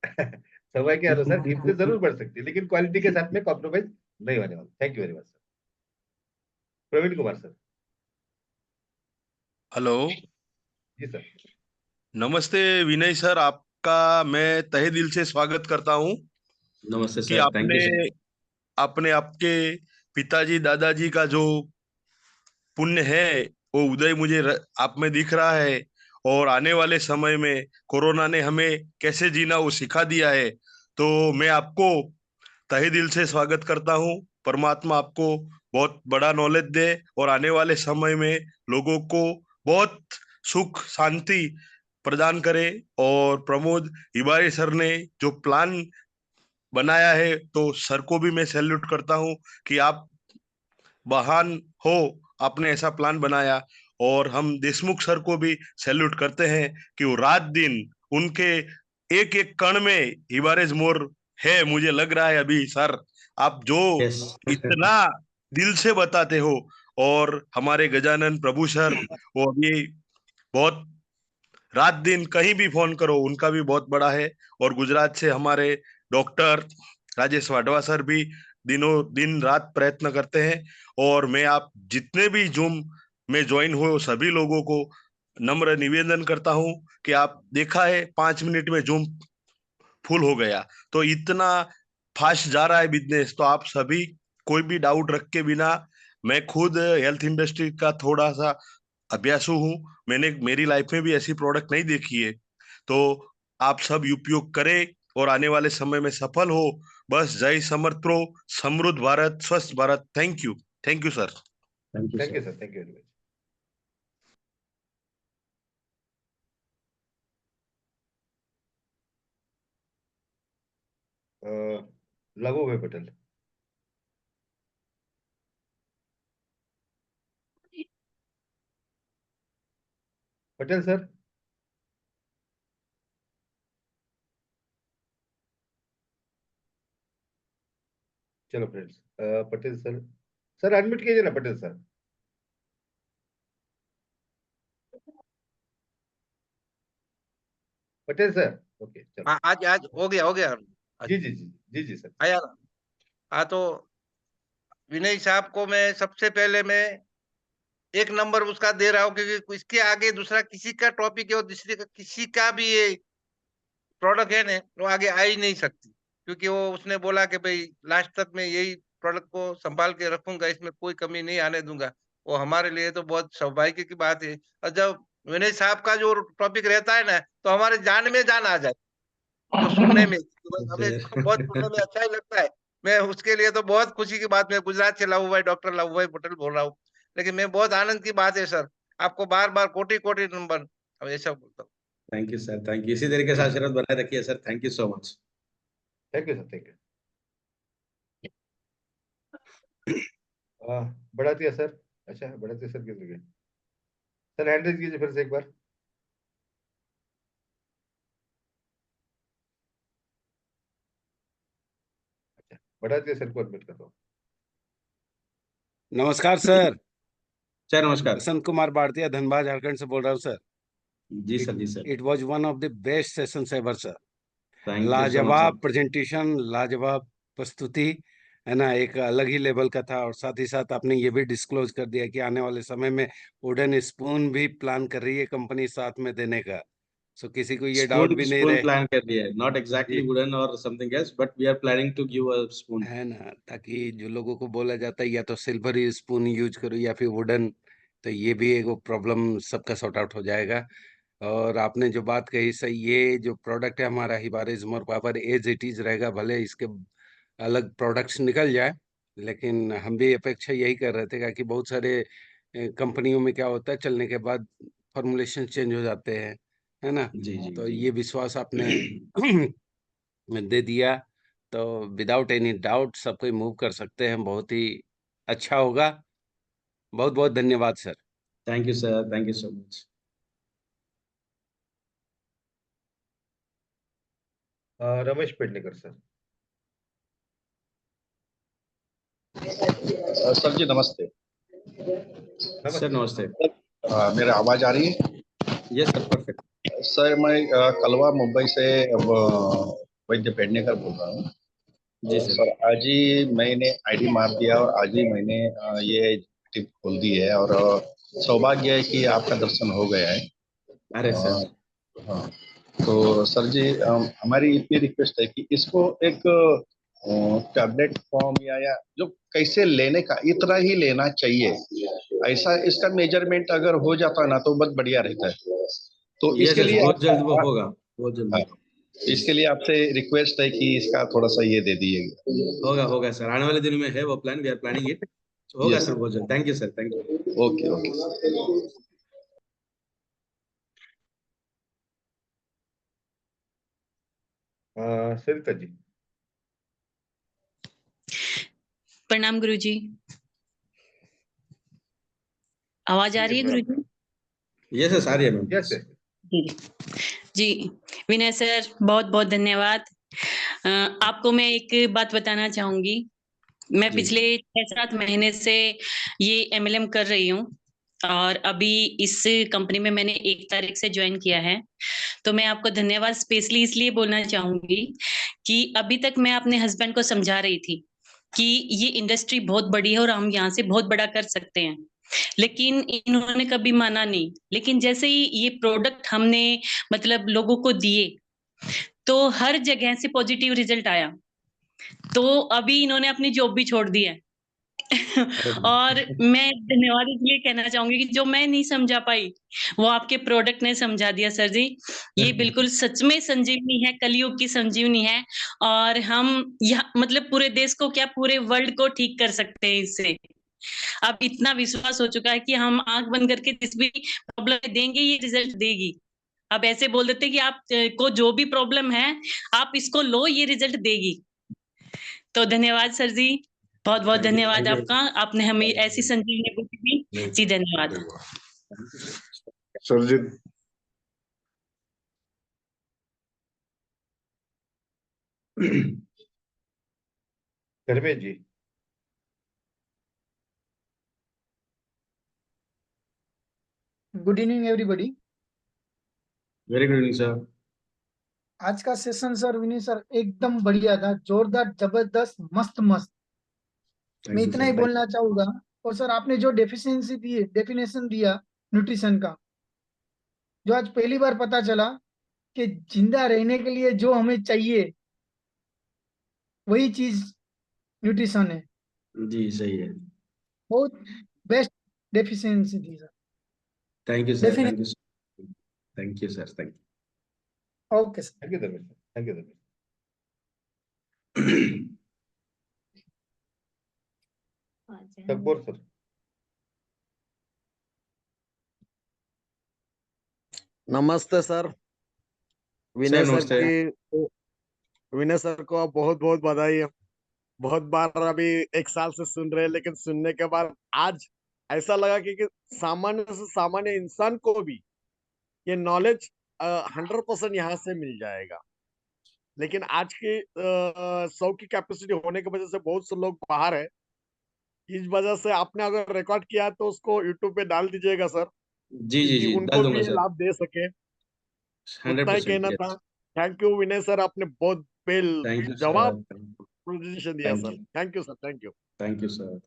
समय के अनुसार कीमतें जरूर बढ़ सकती है, लेकिन क्वालिटी के साथ में कॉम्प्रोमाइज नहीं होने वाला। Thank you very much sir. Praveen Kumar sir. Hello, जी सर। नमस्ते विनय सर, आपका मैं तहे दिल से स्वागत करता हूं नमस्ते कि सर, थैंक आपने यू सर। आपने आपके पिताजी दादाजी का जो पुण्य है वो उदय मुझे आप में दिख रहा है, और आने वाले समय में कोरोना ने हमें कैसे जीना वो सिखा दिया है। तो मैं आपको तहे दिल से स्वागत करता हूं। परमात्मा आपको बहुत बड़ा नॉलेज दे और आने वाले समय में लोगों को बहुत सुख शांति प्रदान करे। और प्रमोद हिबारी सर ने जो प्लान बनाया है तो सर को भी मैं सैल्यूट करता हूं कि आप महान हो, आपने ऐसा प्लान बनाया। और हम देशमुख सर को भी सैल्यूट करते हैं कि वो रात दिन उनके एक एक कण में हिबारेज मोर है। मुझे लग रहा है अभी सर आप जो यस। इतना दिल से बताते हो। और हमारे गजानन प्रभु सर वो अभी बहुत रात दिन कहीं भी फोन करो उनका भी बहुत बड़ा है। और गुजरात से हमारे डॉक्टर राजेश वाडवा सर भी दिनों दिन रात प्रयत्न करते हैं। और मैं आप जितने भी जूम में ज्वाइन हुए सभी लोगों को नम्र निवेदन करता हूं कि आप देखा है 5 मिनट में जूम फुल हो गया। तो इतना फास्ट जा रहा है बिजनेस। तो आप सभी कोई भी डाउट रख के बिना, मैं खुद हेल्थ इंडस्ट्री का थोड़ा सा अभ्यासु हूँ, मैंने मेरी लाइफ में भी ऐसी प्रोडक्ट नहीं देखी है। तो आप सब उपयोग करें और आने वाले समय में सफल हो। बस जय समर्थ प्रो, समृद्ध भारत, स्वस्थ Bharat. Thank you sir. Thank you thank you sir. Sir, thank you very much. लघु भाई पटेल। पटेल सर। चलो friends, Patel sir, sir unmute कीजिए ना Patel sir. Patel sir, okay चलो। हाँ, आज आज हो गया आज जी जी जी जी जी सर। आया ना। हाँ, तो विनय साहब को मैं सबसे पहले मैं एक नंबर उसका दे रहा हूँ, क्योंकि इसके आगे दूसरा किसी का टॉपिक है और दूसरे का किसी का भी ये प्रोडक्ट है ना, वो आगे आ ही नहीं सकती। क्योंकि वो उसने बोला कि भाई लास्ट तक मैं यही प्रोडक्ट को संभाल के रखूंगा, इसमें कोई कमी नहीं आने दूंगा। वो हमारे लिए तो बहुत सौभाग्य की बात है। और जब विनय साहब का जो टॉपिक रहता है ना, तो हमारे जान में जान आ जाती जो सुनने में, तो हमें तो बहुत सुनने में अच्छा ही लगता है। मैं उसके लिए तो बहुत खुशी की बात, मैं गुजरात से लाऊ भाई डॉक्टर लाऊ भाई पटेल बोल रहा हूँ। लेकिन मैं बहुत आनंद की बात है सर, आपको बार बार कोटि कोटि नंबर हमेशा बोलता हूँ। Thank you sir, thank you. इसी तरीके से आशीर्वाद बनाए रखिए sir. Thank you so much. Thank you sir, thank you. बढ़ा दिया सर। अच्छा, बढ़ा दिया सर, किस जगह सर? हैंड रेज कीजिए फिर से एक बार। अच्छा, बढ़ा दिया सर को अनम्यूट कर दो। नमस्कार सर, सर नमस्कार। बसंत कुमार भारतीय धनबाद झारखंड से बोल रहा हूँ सर। जी सर, जी sir. It was one of the best sessions ever sir. Thank you so much लाजवाब सर। प्रेजेंटेशन, लाजवाब प्रस्तुति, है ना, एक अलग ही लेवल का था। और साथ ही साथ आपने ये भी डिस्क्लोज कर दिया कि आने वाले समय में वुडन स्पून भी प्लान कर रही है कंपनी साथ में देने का। सो किसी को ये डाउट स्पून भी नहीं स्पून रहे प्लान कर दिया है, नॉट एग्जैक्टली जी, वुडन और something else, but we are planning to give a spoon. है ना, ताकि जो लोगों को बोला जाता है या तो सिल्वर ही स्पून यूज करो या फिर वुडन, तो ये भी एक प्रॉब्लम सबका सॉर्ट आउट हो जाएगा। और आपने जो बात कही सही, ये जो प्रोडक्ट है हमारा हिबारिज more power as it is रहेगा, भले इसके अलग प्रोडक्ट्स निकल जाए। लेकिन हम भी अपेक्षा यही कर रहे थे कि बहुत सारे कंपनियों में क्या होता है, चलने के बाद फॉर्मुलेशन चेंज हो जाते हैं, है ना। जी जी तो जी। ये विश्वास आपने दे दिया, तो विदाउट एनी डाउट सब कोई मूव कर सकते हैं, बहुत ही अच्छा होगा। बहुत बहुत धन्यवाद sir. Thank you sir, thank you so much. Ramesh Pednekar sir. Sir ji नमस्ते। सर नमस्ते सर। नमस्ते। मेरी आवाज आ रही है? Yes sir, perfect. सर मैं कलवा मुंबई से वैद्य पेडनेकर बोल रहा हूँ। जी तो सर। सर आज ही मैंने आईडी मार दिया और आज ही मैंने ये टिप खोल दी है और सौभाग्य है कि आपका दर्शन हो गया है। अरे सर। हाँ, तो सर जी हमारी इतनी रिक्वेस्ट है कि इसको एक टैबलेट फॉर्म या जो कैसे लेने का इतना ही लेना चाहिए, ऐसा इसका मेजरमेंट अगर हो जाता ना तो बहुत बढ़िया रहता है। तो यस इसके यस, लिए बहुत जल्द वो होगा, बहुत जल्द हाँ, होगा। इसके लिए आपसे रिक्वेस्ट है कि इसका थोड़ा सा ये दे दीजिएगा। होगा होगा सर, आने वाले दिनों में है वो plan, we are planning it. होगा यस सर बहुत जल्द। Thank you sir, thank you. Okay okay. Sarita ji. प्रणाम गुरुजी। आवाज आ रही है गुरुजी? यस सर, आ रही है मैम। Yes yes. जी विनय सर, बहुत बहुत धन्यवाद। आपको मैं एक बात बताना चाहूंगी। मैं जी। पिछले 6-7 महीने से ये एमएलएम कर रही हूँ और अभी इस कंपनी में मैंने 1 तारीख से ज्वाइन किया है। तो मैं आपको धन्यवाद स्पेशली इसलिए बोलना चाहूंगी कि अभी तक मैं अपने हस्बैंड को समझा रही थी कि ये इंडस्ट्री बहुत बड़ी है और हम यहाँ से बहुत बड़ा कर सकते हैं, लेकिन इन्होंने कभी माना नहीं। लेकिन जैसे ही ये प्रोडक्ट हमने मतलब लोगों को दिए तो हर जगह से पॉजिटिव रिजल्ट आया। तो अभी इन्होंने अपनी जॉब भी छोड़ दी है। और मैं धन्यवाद इसलिए कहना चाहूंगी कि जो मैं नहीं समझा पाई वो आपके प्रोडक्ट ने समझा दिया सर जी। ये बिल्कुल सच में संजीवनी है, कलयुग की संजीवनी है। और हम यहाँ मतलब पूरे देश को क्या पूरे वर्ल्ड को ठीक कर सकते हैं इससे। अब इतना विश्वास हो चुका है कि हम आंख बंद करके जिस भी प्रॉब्लम देंगे ये रिजल्ट देगी। अब ऐसे बोल देते कि आप को जो भी प्रॉब्लम है आप इसको लो, ये रिजल्ट देगी। तो धन्यवाद सर जी, बहुत बहुत धन्यवाद आपका। आपने हमें ऐसी संजीवनी बुद्धि दी जी, धन्यवाद। Sir ji Dharmesh ji. Good evening everybody. Very good evening sir. आज का सेशन सर विनय सर एकदम बढ़िया था, जोरदार, जबरदस्त, मस्त मस्त। मैं थैंक यू इतना ही सर। बोलना चाहूंगा। और सर आपने जो डेफिनेशन दिया न्यूट्रिशन का, जो आज पहली बार पता चला कि जिंदा रहने के लिए जो हमें चाहिए वही चीज न्यूट्रिशन है। जी सही है। बहुत बेस्ट डेफिशिएंसी थी sir. Thank you sir, definite. Thank you sir, thank you sir, thank okay sir. Thank you Dharmesh sir, thank you Dharmesh. You. तकबोर सर। नमस्ते सर। विनय सर सर नमस्ते। की विनय सर को बहुत बहुत बधाई है। बहुत बार अभी 1 साल से सुन रहे हैं, लेकिन सुनने के बाद आज ऐसा लगा कि सामान्य से सामान्य इंसान को भी ये नॉलेज 100% यहाँ से मिल जाएगा। लेकिन आज के 100 की कैपेसिटी होने की वजह से बहुत से लोग बाहर है। इस वजह से आपने अगर रिकॉर्ड किया तो उसको यूट्यूब पे डाल दीजिएगा सर, जी जी क्योंकि जी, डाल उनको भी दूंगा ये सर। लाभ दे सके। उतना ही 100%। कहना था। Yes. Thank you Vinay sir, आपने बहुत बेल थैंक यू जवाब सर। प्रोजेक्शन दिया thank sir. You. Thank you sir, thank you. Thank you sir.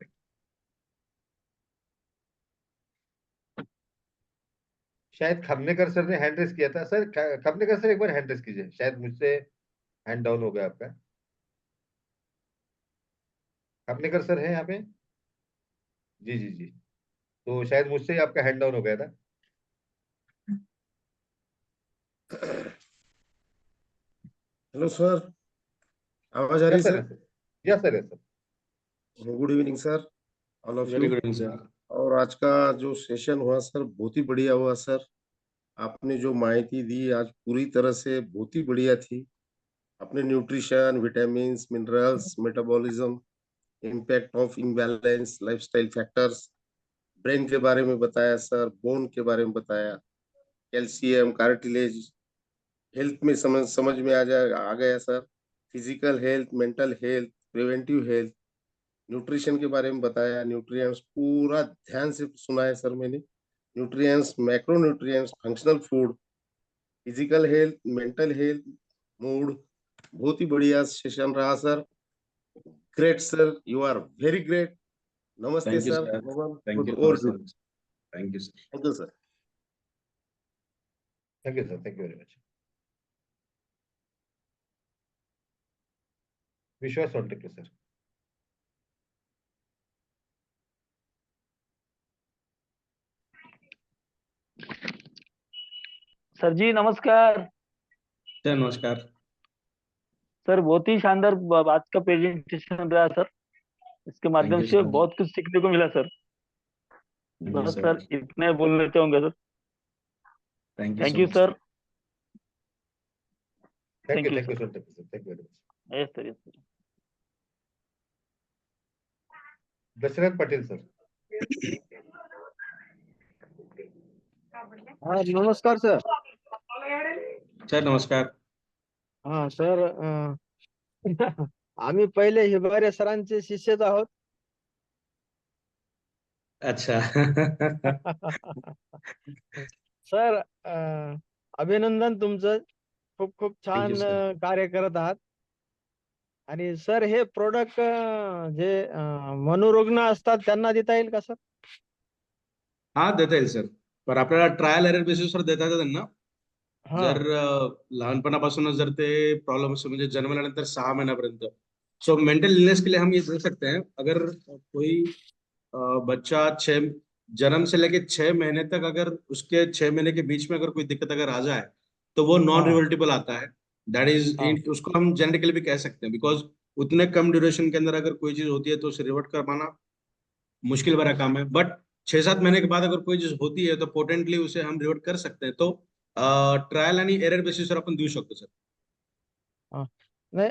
शायद खमनेकर सर ने हैंड रेस किया था सर। खमनेकर सर एक बार हैंड रेस कीजिए, शायद मुझसे हैंड डाउन हो गया आपका। खमनेकर सर है यहाँ पे? जी जी जी। तो शायद मुझसे ही आपका हैंड डाउन हो गया था। हेलो सर, आवाज आ रही yes sir, sir? Yes sir, yes sir, yes sir. Good evening sir, all of very you. Good evening sir. और आज का जो सेशन हुआ सर बहुत ही बढ़िया हुआ सर। आपने जो माहिती दी आज पूरी तरह से बहुत ही बढ़िया थी। आपने nutrition, vitamins, minerals, metabolism, impact of imbalance, lifestyle factors, brain के बारे में बताया सर, बोन के बारे में बताया, कैल्शियम, कार्टिलेज, हेल्थ में समझ में आ गया sir. Physical health, mental health, preventive health, nutrition के बारे में बताया, न्यूट्रिएंट्स पूरा ध्यान से सुना है सर मैंने। Nutrients, macro nutrients, functional food, physical health, mental health, mood, बहुत ही बढ़िया सेशन रहा sir. Great sir, you are very great. नमस्ते थैंक यू सर। सर, भगवान थैंक खुद यू और so much, thank you sir. Thank you sir. Thank you sir, thank you very much. Vishwas on tech sir. Sir जी नमस्कार। Sir नमस्कार। Sir बहुत ही शानदार आज का प्रेजेंटेशन रहा सर। इसके थैंक माध्यम यू से सर, बहुत कुछ सीखने को मिला सर। थैंक यू बस सर, सर इतना ही बोलना चाहूंगा sir. Thank you thank so you much. Sir. Thank you thank you sir, sir. Thank you very much. Yes sir, yes sir. Dashrath Patil sir. हाँ नमस्कार सर। सर नमस्कार। हाँ सर आम्ही पहिले हिबारे सरांचे शिष्यच आहोत. अच्छा सर अभिनंदन तुमचं. खूप खूप थैंक यू छान सर। कार्य करत आहात. आणि सर हे प्रोडक्ट जे मनोरुग्ण असतात त्यांना देता येईल का सर? हा देता येईल सर, पण आपल्याला ट्रायल एरर बेसिसवर देता येतं त्यांना. जर लहानपणापासूनच जर ते प्रॉब्लम म्हणजे जन्मल्यानंतर 6 महीन्यापर्यंत, सो मेंटल इलनेस के लिए हम ये दे सकते हैं। अगर कोई बच्चा 6 जन्म से लेके 6 महीने तक अगर उसके 6 महीने के बीच में अगर कोई दिक्कत अगर आ जाए तो वो नॉन हाँ रिवर्टिबल आता है। दैट हाँ इज उसको हम जेनेटिकली भी कह सकते हैं, बिकॉज उतने कम ड्यूरेशन के अंदर अगर कोई चीज होती है तो उसे रिवर्ट कर पाना मुश्किल भरा काम है। बट 6-7 महीने के बाद अगर कोई चीज होती है तो पोटेंटली उसे हम रिवर्ट कर सकते हैं। तो ट्रायल आणि एरर बेसिसवर आपण देऊ शकतो सर। हाँ. नहीं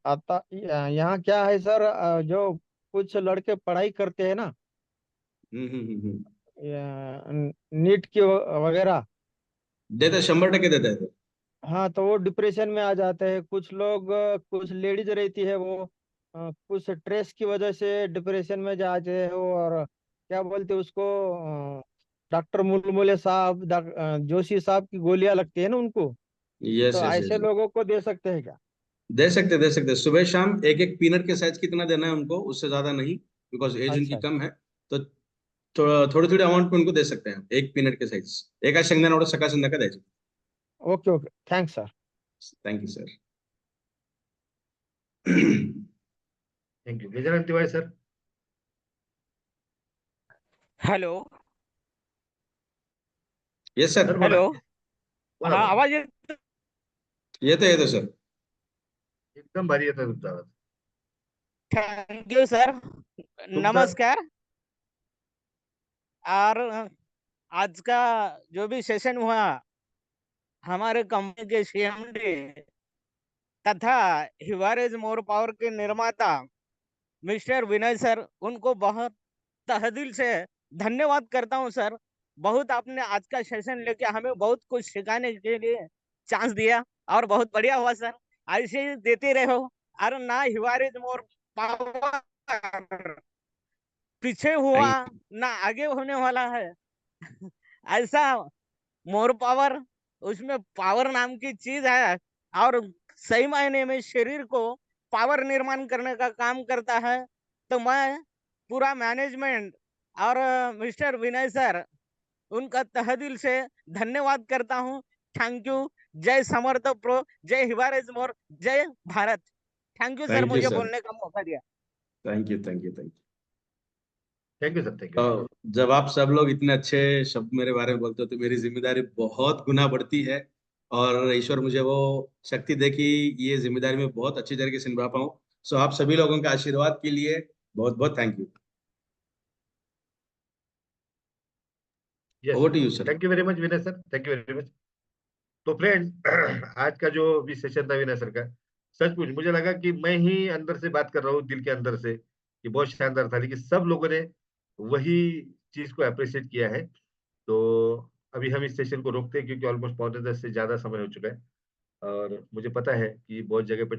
आता यहाँ क्या है सर जो कुछ लड़के पढ़ाई करते हैं ना हम्म। नीट की वगैरह, देता है, 100% देता है सर। हाँ तो वो डिप्रेशन में आ जाते हैं. कुछ लोग कुछ लेडीज रहती है वो कुछ स्ट्रेस की वजह से डिप्रेशन में जाते हैं और क्या बोलते हैं उसको डॉक्टर मुलमुले साहब जोशी साहब की गोलियां लगती है ना उनको. यस तो यस ऐसे यस, लोगों को दे सकते हैं क्या? दे सकते हैं। सुबह शाम एक एक पीनट के साइज कितना देना है उनको, उससे ज्यादा नहीं, बिकॉज एज उनकी अच्छा. कम है। तो थोड़ी थोड़ी अमाउंट में उनको दे सकते हैं, एक पीनट के साइज एका शेंगदाणा सकाळ संध्याकाळ द्यायचे। Okay okay thanks sir. Thank you sir. Thank you. Gajanan Tiwari sir. Hello. Yes sir. Sir बोला, हॅलो. बोला हा बोला. आवाज येत? येतो सर। एकदम भारी येतोय तुमचा आवाज. Thank you sir. तुमचा नमस्कार. और आज का जो भी सेशन हुआ हमारे कंपनी के सीएमडी तथा हिवारेज मोर पावर के निर्माता मिस्टर विनय सर, उनको बहुत तहदिल से धन्यवाद करता हूं सर। बहुत आपने आज का सेशन लेके हमें बहुत कुछ सिखाने के लिए चांस दिया और बहुत बढ़िया हुआ सर। ऐसे ही देते रहो और ना हिवारेज मोर पावर पीछे हुआ थैंक ना आगे होने वाला है। ऐसा मोर पावर, उसमें पावर नाम की चीज है और सही मायने में शरीर को पावर निर्माण करने का काम करता है। तो मैं पूरा मैनेजमेंट और मिस्टर विनय सर, उनका तहदिल से धन्यवाद करता हूँ। Thank you. जय समर्थ प्रो, जय हिवारेज मोर, जय Bharat. Thank you sir, you मुझे सर, बोलने का मौका दिया। Thank you thank you thank you. Thank you sir, thank you. तो जब आप सब लोग इतने अच्छे शब्द मेरे बारे में बोलते हो तो मेरी जिम्मेदारी बहुत गुना बढ़ती है। और ईश्वर मुझे वो शक्ति दे कि ये जिम्मेदारी मैं बहुत अच्छी तरीके से निभा पाऊँ। सो आप सभी लोगों का आशीर्वाद के लिए बहुत बहुत thank you. Yes over sir, to you sir. Thank you very much Vinay sir, thank you very much. तो फ्रेंड्स आज का जो भी सेशन था विनय सर का, सचमुच मुझे लगा कि मैं ही अंदर से बात कर रहा हूँ, दिल के अंदर से, कि बहुत शानदार था। लेकिन सब लोगों ने वही चीज को अप्रिशिएट किया है। तो अभी हम इस सेशन को रोकते हैं क्योंकि ऑलमोस्ट 9:45 से ज्यादा समय हो चुका है और मुझे पता है कि बहुत जगह पे